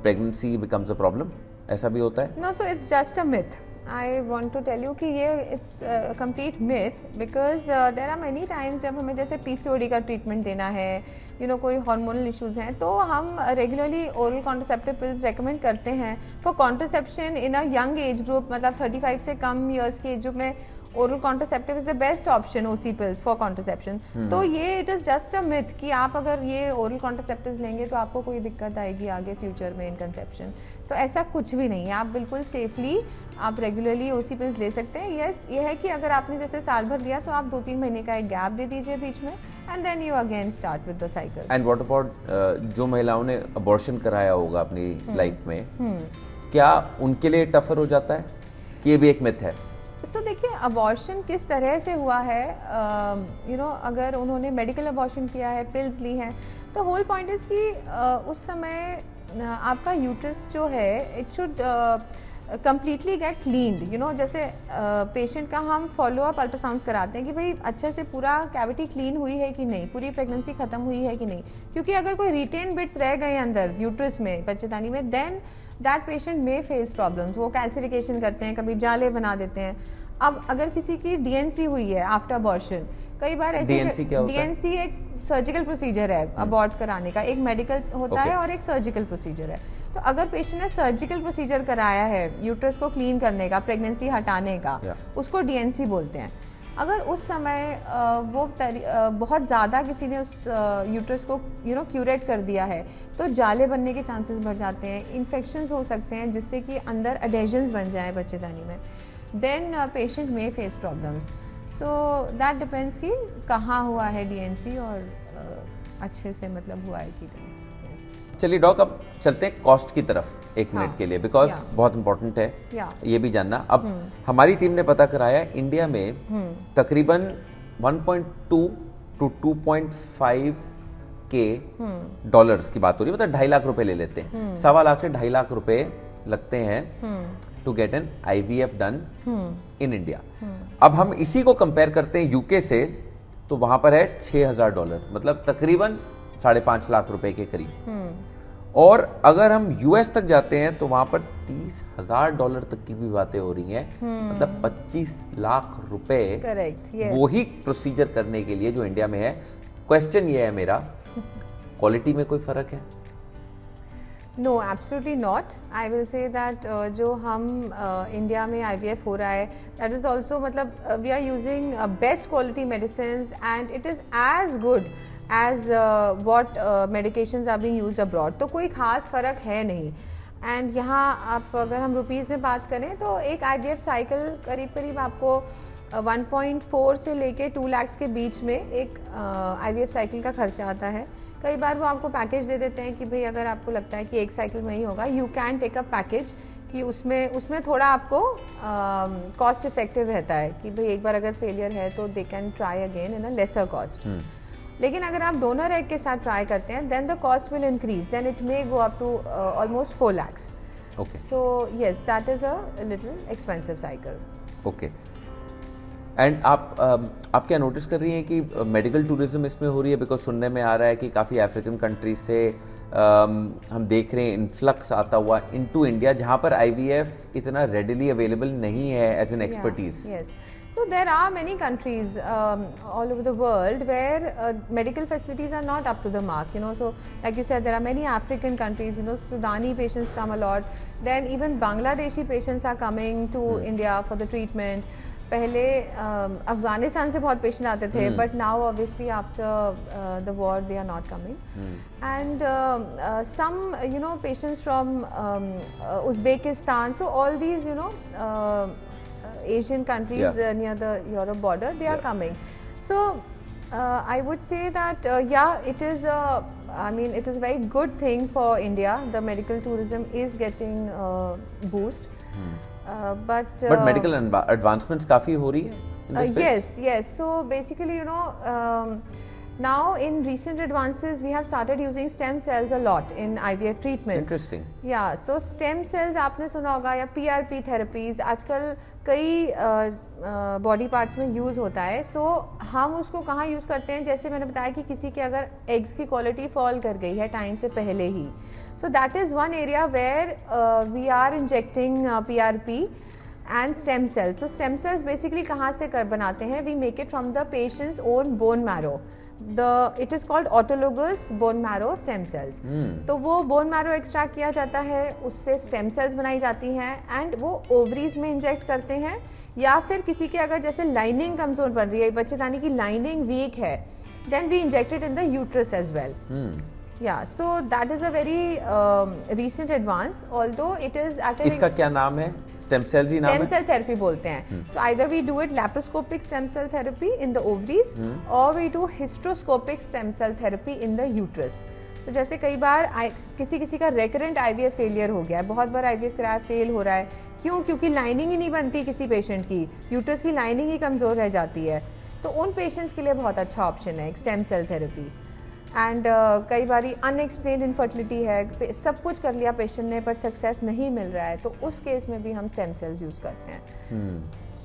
Speaker 2: pregnancy becomes a problem? ऐसा भी होता है?
Speaker 1: No, so it's just a myth. I want to tell you कि ये it's a complete myth because there are many times जब हमें जैसे PCOD का ट्रीटमेंट देना है, कोई हार्मोनल इश्यूज हैं, तो हम regularly oral contraceptive pills recommend करते हैं for contraception in a young age group. मतलब 35 से कम ईयर्स की एज ग्रुप में oral contraceptive is the best option OC pills for contraception. तो ये it is just a myth कि आप अगर ये ओरल कॉन्ट्रासेप्टिव्स लेंगे तो आपको कोई दिक्कत आएगी आगे फ्यूचर में इन कंसेप्शन। तो ऐसा कुछ भी नहीं है, आप बिल्कुल सेफली आप रेगुलरली ओसी पिल्स ले सकते हैं। यस, ये है कि अगर आपने जैसे साल भर लिया तो आप 2-3 महीने का एक गैप दे दीजिए बीच में and then you again start with the cycle.
Speaker 2: And what about जो महिलाओं ने अबॉर्शन कराया होगा अपनी लाइफ में, क्या उनके लिए टफर हो जाता है कि ये भी एक मिथ है?
Speaker 1: सो देखिए, अबॉर्शन किस तरह से हुआ है, अगर उन्होंने मेडिकल अबॉर्शन किया है, पिल्स ली हैं, तो होल पॉइंट इज कि उस समय आपका यूट्रस जो है it should completely get cleaned. जैसे पेशेंट का हम फॉलो अप अल्ट्रासाउंड्स कराते हैं कि भाई अच्छे से पूरा कैविटी क्लीन हुई है कि नहीं, पूरी प्रेगनेंसी खत्म हुई है कि नहीं, क्योंकि अगर कोई रिटेन बिट्स रह गए अंदर यूट्रस में, बच्चेदानी में, देन दैट पेशेंट में फेस प्रॉब्लम्स। वो कैल्सिफिकेशन करते हैं, कभी जाले बना देते हैं। अब अगर किसी की डीएनसी हुई है आफ्टर अबॉर्शन, कई बार ऐसे डीएनसी एक सर्जिकल प्रोसीजर है अबॉर्ट कराने का, एक मेडिकल होता है और एक सर्जिकल प्रोसीजर है। तो अगर पेशेंट ने सर्जिकल प्रोसीजर कराया है यूट्रस को क्लीन करने का, प्रेगनेंसी हटाने का, उसको डीएनसी बोलते हैं। अगर उस समय वो बहुत ज़्यादा किसी ने उस यूट्रस को क्यूरेट कर दिया है तो जाले बनने के चांसेस बढ़ जाते हैं, इन्फेक्शंस हो सकते हैं जिससे कि अंदर एडेजन्स बन जाए बच्चेदानी में, देन पेशेंट में face problems. So that depends कि कहाँ हुआ है डीएनसी और अच्छे से मतलब हुआ है कि नहीं।
Speaker 2: चलिए डॉक, अब चलते हैं कॉस्ट की तरफ एक मिनट के लिए, बिकॉज बहुत इंपॉर्टेंट है ये भी जानना। अब हमारी टीम ने पता कराया इंडिया में तकरीबन 1.2 to 2.5 के डॉलर्स की बात हो रही है, मतलब 2.5 लाख रुपए ले लेते हैं, 1.25 लाख से 2.5 लाख रुपए लगते हैं to get an IVF done in India. अब हम इसी को कंपेयर करते हैं यूके से, तो वहां पर है $6,000, मतलब तकरीबन 5.5 लाख रुपए के करीब। और अगर हम यूएस तक जाते हैं तो वहां पर $30,000 तक की भी बातें हो रही हैं, मतलब 25 लाख रुपए
Speaker 1: करेक्ट,
Speaker 2: वही प्रोसीजर करने के लिए जो इंडिया में है। क्वेश्चन ये है मेरा, क्वालिटी में कोई फर्क है?
Speaker 1: No, absolutely not. I will say that जो हम इंडिया में IVF हो रहा है, दैट इज ऑल्सो मतलब we are using best quality medicine and it is as good as what medications are being used abroad. तो कोई खास फर्क है नहीं। एंड यहाँ आप अगर हम रुपीज़ में बात करें तो एक IVF साइकिल करीब करीब आपको 1.4 से लेके 2 लाख के बीच में एक IVF साइकिल का खर्चा आता है। कई बार वो आपको पैकेज दे देते हैं कि भाई अगर आपको लगता है कि एक साइकिल में ही होगा, you can take a package कि उसमें थोड़ा आपको कॉस्ट इफेक्टिव रहता है कि भाई एक बार अगर फेलियर है तो they can try again in a lesser cost. लेकिन अगर आप डोनर एग के साथ ट्राई करते हैं then the cost will increase, then it may go up to almost 4 lakhs।
Speaker 2: Okay,
Speaker 1: so yes, that is a little expensive cycle.
Speaker 2: Okay. And आप क्या नोटिस कर रही हैं कि मेडिकल टूरिज्म इसमें हो रही है? बिकॉज सुनने में आ रहा है कि काफ़ी अफ्रीकन कंट्रीज से हम देख रहे हैं इन्फ्लक्स आता हुआ इनटू इंडिया, जहाँ पर IVF इतना रेडिली अवेलेबल नहीं है as an expertise.
Speaker 1: Yes. So there are many countries all over the world where medical facilities are not up to the mark, you know. So like you said, there are many African countries, you know, Sudani patients come a lot. Then even Bangladeshi patients are coming to India for the treatment. पहले अफगानिस्तान से बहुत पेशेंट आते थे, but now obviously after the war they are not coming. And some you know patients from Uzbekistan, so all these you know Asian countries near the Europe border, they are coming. So I would say that yeah, it is it is a very good thing for India. The medical tourism is getting boost. But
Speaker 2: medical advancements काफी हो रही है in this space?
Speaker 1: Yes. So basically, you know, now in recent advances we have started using stem cells a lot in IVF treatments.
Speaker 2: Interesting.
Speaker 1: Yeah, so stem cells आपने सुना होगा, या PRP थेरेपीज आजकल कई बॉडी पार्ट्स में यूज़ होता है। सो हम उसको कहाँ यूज़ करते हैं, जैसे मैंने बताया कि किसी के अगर एग्स की क्वालिटी फॉल कर गई है टाइम से पहले ही, so that is one area where we are injecting PRP and stem cells. So stem cells basically कहाँ से बनाते हैं, we make it from the patient's own bone marrow. It is called autologous bone marrow stem cells. तो वो बोन मैरो एक्सट्रैक्ट किया जाता है, उससे स्टेम सेल्स बनाई जाती हैं एंड वो ओवरीज में इंजेक्ट करते हैं, या फिर किसी के अगर जैसे लाइनिंग कमजोर बन रही है, बच्चेदानी की लाइनिंग वीक है, then we injected in the uterus as well. Yeah, so that is a very recent advance, although it is at a
Speaker 2: इसका क्या नाम है? स्टेम सेल्स ही नाम है?
Speaker 1: स्टेम सेल थेरेपी बोलते हैं। So either we do it laparoscopic stem cell therapy in the ovaries or we do hysteroscopic stem cell therapy in the uterus. तो जैसे कई बार किसी का रेकरेंट IVF फेलियर हो गया है, बहुत बार IVF कराया फेल हो रहा है, क्यों? क्योंकि लाइनिंग ही नहीं बनती किसी पेशेंट की, यूट्रस की लाइनिंग ही कमज़ोर रह जाती है। तो उन पेशेंट्स के लिए बहुत अच्छा ऑप्शन है स्टेम सेल थेरेपी। एंड कई बारी अनएक्सप्लेन्ड इनफर्टिलिटी है, सब कुछ कर लिया पेशेंट ने पर सक्सेस नहीं मिल रहा है, तो उस केस में भी हम स्टेम सेल्स यूज़ करते हैं।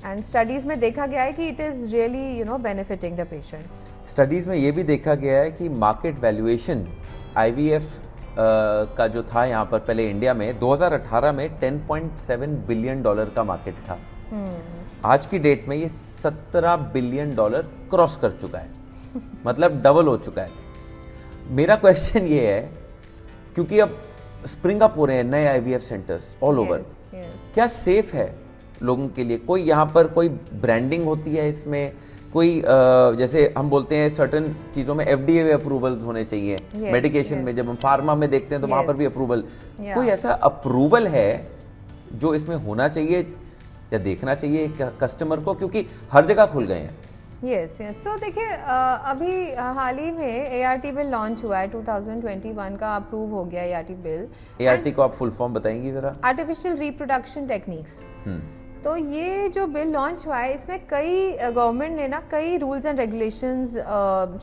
Speaker 1: एंड स्टडीज़ में देखा गया है कि it is really you know benefiting the patients.
Speaker 2: Studies में ये भी देखा गया है कि मार्केट वैल्यूएशन IVF का जो था यहाँ पर पहले इंडिया में 2018 में $10.7 बिलियन का मार्केट था। आज की डेट में ये $17 बिलियन क्रॉस कर चुका है, मतलब डबल हो चुका है। मेरा क्वेश्चन ये है, क्योंकि अब स्प्रिंग अप हो रहे हैं नए IVF सेंटर्स ऑल ओवर, क्या सेफ है लोगों के लिए? कोई यहाँ पर कोई ब्रांडिंग होती है इसमें, कोई जैसे हम बोलते हैं सर्टन चीज़ों में FDA अप्रूवल होने चाहिए, मेडिकेशन में जब हम फार्मा में देखते हैं तो वहाँ पर भी अप्रूवल, कोई ऐसा अप्रूवल है जो इसमें होना चाहिए या देखना चाहिए कस्टमर को, क्योंकि हर जगह खुल गए हैं?
Speaker 1: यस। सो देखिए, अभी हाल ही में ART बिल लॉन्च हुआ है, 2021 का अप्रूव हो गया ART बिल।
Speaker 2: ART को आप फुल फॉर्म बताएंगी जरा? Artificial
Speaker 1: reproduction techniques. तो ये जो बिल लॉन्च हुआ है, इसमें कई गवर्नमेंट ने ना कई रूल्स एंड रेगुलेशंस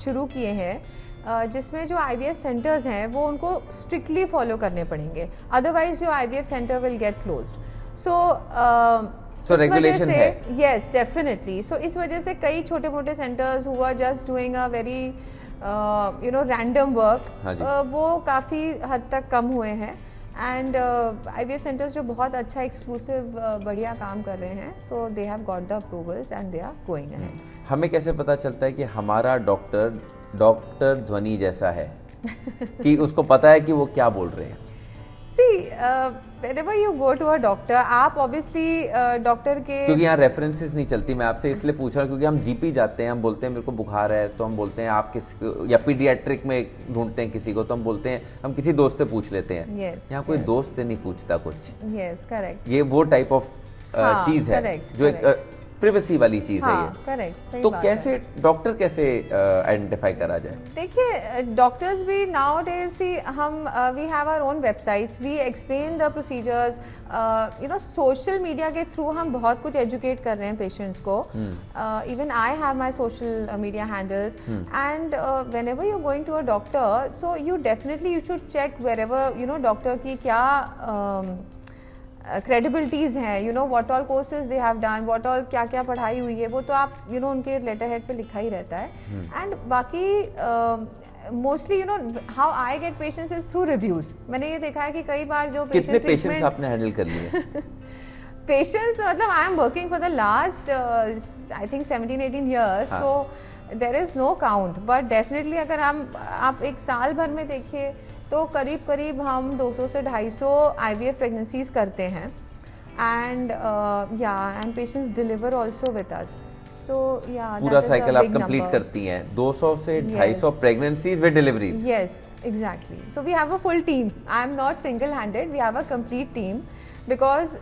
Speaker 1: शुरू किए हैं, जिसमें जो IVF सेंटर्स हैं वो उनको स्ट्रिक्टली फॉलो करने पड़ेंगे, अदरवाइज जो IVF centre will get closed. So
Speaker 2: regulation है?
Speaker 1: Yes, definitely. सो इस वजह से कई छोटे मोटे centres who are just doing a very random work,
Speaker 2: हाँ जी।
Speaker 1: वो काफ़ी हद तक कम हुए हैं। एंड IVF सेंटर्स जो बहुत अच्छा एक्सक्लूसिव बढ़िया काम कर रहे हैं, so they have got the approvals and they are going ahead.
Speaker 2: हमें कैसे पता चलता है कि हमारा डॉक्टर ध्वनि जैसा है कि उसको पता है कि वो क्या बोल रहे हैं?
Speaker 1: whenever you go to a doctor, आप obviously डॉक्टर के,
Speaker 2: क्योंकि यहाँ रेफरेंसेस नहीं चलती, मैं आपसे इसलिए पूछ रहा हूँ क्योंकि हम जीपी जाते हैं, हम बोलते हैं मेरे को बुखार है तो हम बोलते हैं आप किसी को, या पीडियाट्रिक में ढूंढते हैं किसी को तो हम बोलते हैं हम किसी दोस्त से पूछ लेते हैं।
Speaker 1: Yes,
Speaker 2: यहाँ कोई दोस्त से नहीं पूछता कुछ।
Speaker 1: yes, correct,
Speaker 2: ये वो टाइप ऑफ
Speaker 1: हाँ,
Speaker 2: चीज है
Speaker 1: correct,
Speaker 2: जो एक प्रिवेसी वाली चीज है
Speaker 1: हाँ,
Speaker 2: ये।
Speaker 1: करेक्ट, सही
Speaker 2: तो
Speaker 1: बात
Speaker 2: कैसे
Speaker 1: है।
Speaker 2: डॉक्टर कैसे आइडेंटिफाई करा जाए?
Speaker 1: देखिए डॉक्टर्स भी नाउ डेज सी हम we have our own websites, we explain the procedures, social media के थ्रू हम बहुत कुछ एजुकेट कर रहे हैं पेशेंट्स को। Even I have my social media handles and whenever you are going to a doctor, so you definitely you should check wherever doctor की क्या क्रेडिबिलिटीज़ हैं, what all courses they have done, what all क्या क्या पढ़ाई हुई है, वो तो आप उनके लेटर हेड पे लिखा ही रहता है। एंड बाकी mostly how I get patients is through reviews. मैंने ये देखा है कि कई बार जो
Speaker 2: कितने पेशेंट्स आपने हैंडल कर लिए?
Speaker 1: पेशेंट्स मतलब I am working for the last I think 17-18 years, so there is no count, but definitely अगर आप एक साल भर में देखिए तो करीब करीब हम 200 से 250 IVF प्रेगनेंसीज करते हैं। And and patients deliver also with us, so
Speaker 2: पूरा साइकिल आप कंप्लीट करती हैं, 200 से 250 pregnancies with deliveries?
Speaker 1: Yes, exactly. So we have a full team. I am not single-handed. We have a complete team because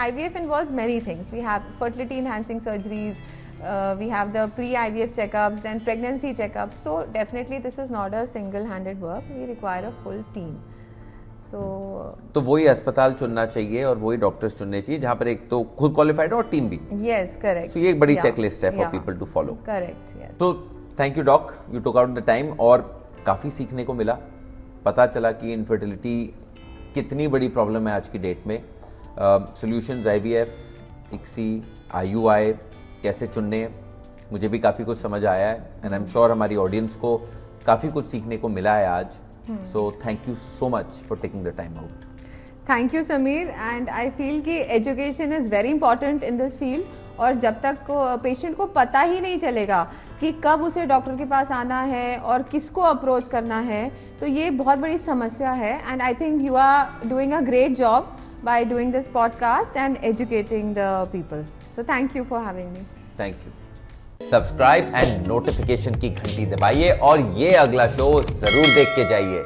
Speaker 1: IVF involves many things. We have fertility enhancing surgeries. We have the pre-IVF checkups, then pregnancy checkups. So definitely this is not a single-handed work. We require a full team. तो
Speaker 2: वही अस्पताल चुनना चाहिए और वही डॉक्टर्स चुनने चाहिए जहाँ पर एक तो खुद क्वालिफाइड हो और टीम भी।
Speaker 1: Yes, correct.
Speaker 2: So ये एक बड़ी चेकलिस्ट है for people to follow.
Speaker 1: Correct, yes.
Speaker 2: तो thank you doc, you took out the time और काफ़ी सीखने को मिला, पता चला कि इनफर्टिलिटी कितनी बड़ी प्रॉब्लम है आज की डेट में। सॉल्यूशंस IVF, ICSI, IUI कैसे चुनने, मुझे भी काफ़ी कुछ समझ आया है एंड आई एम श्योर हमारी ऑडियंस को काफ़ी कुछ सीखने को मिला है आज। So thank you so much for taking the time out.
Speaker 1: Thank you Sameer, and I feel कि education is very important in this field, और जब तक पेशेंट को पता ही नहीं चलेगा कि कब उसे डॉक्टर के पास आना है और किसको अप्रोच करना है, तो ये बहुत बड़ी समस्या है। And I think you are doing a great job by doing this podcast and educating the people, so thank you for having me.
Speaker 2: Thank you. Subscribe and notification की घंटी दबाइए और ये अगला शो जरूर देख के जाइए।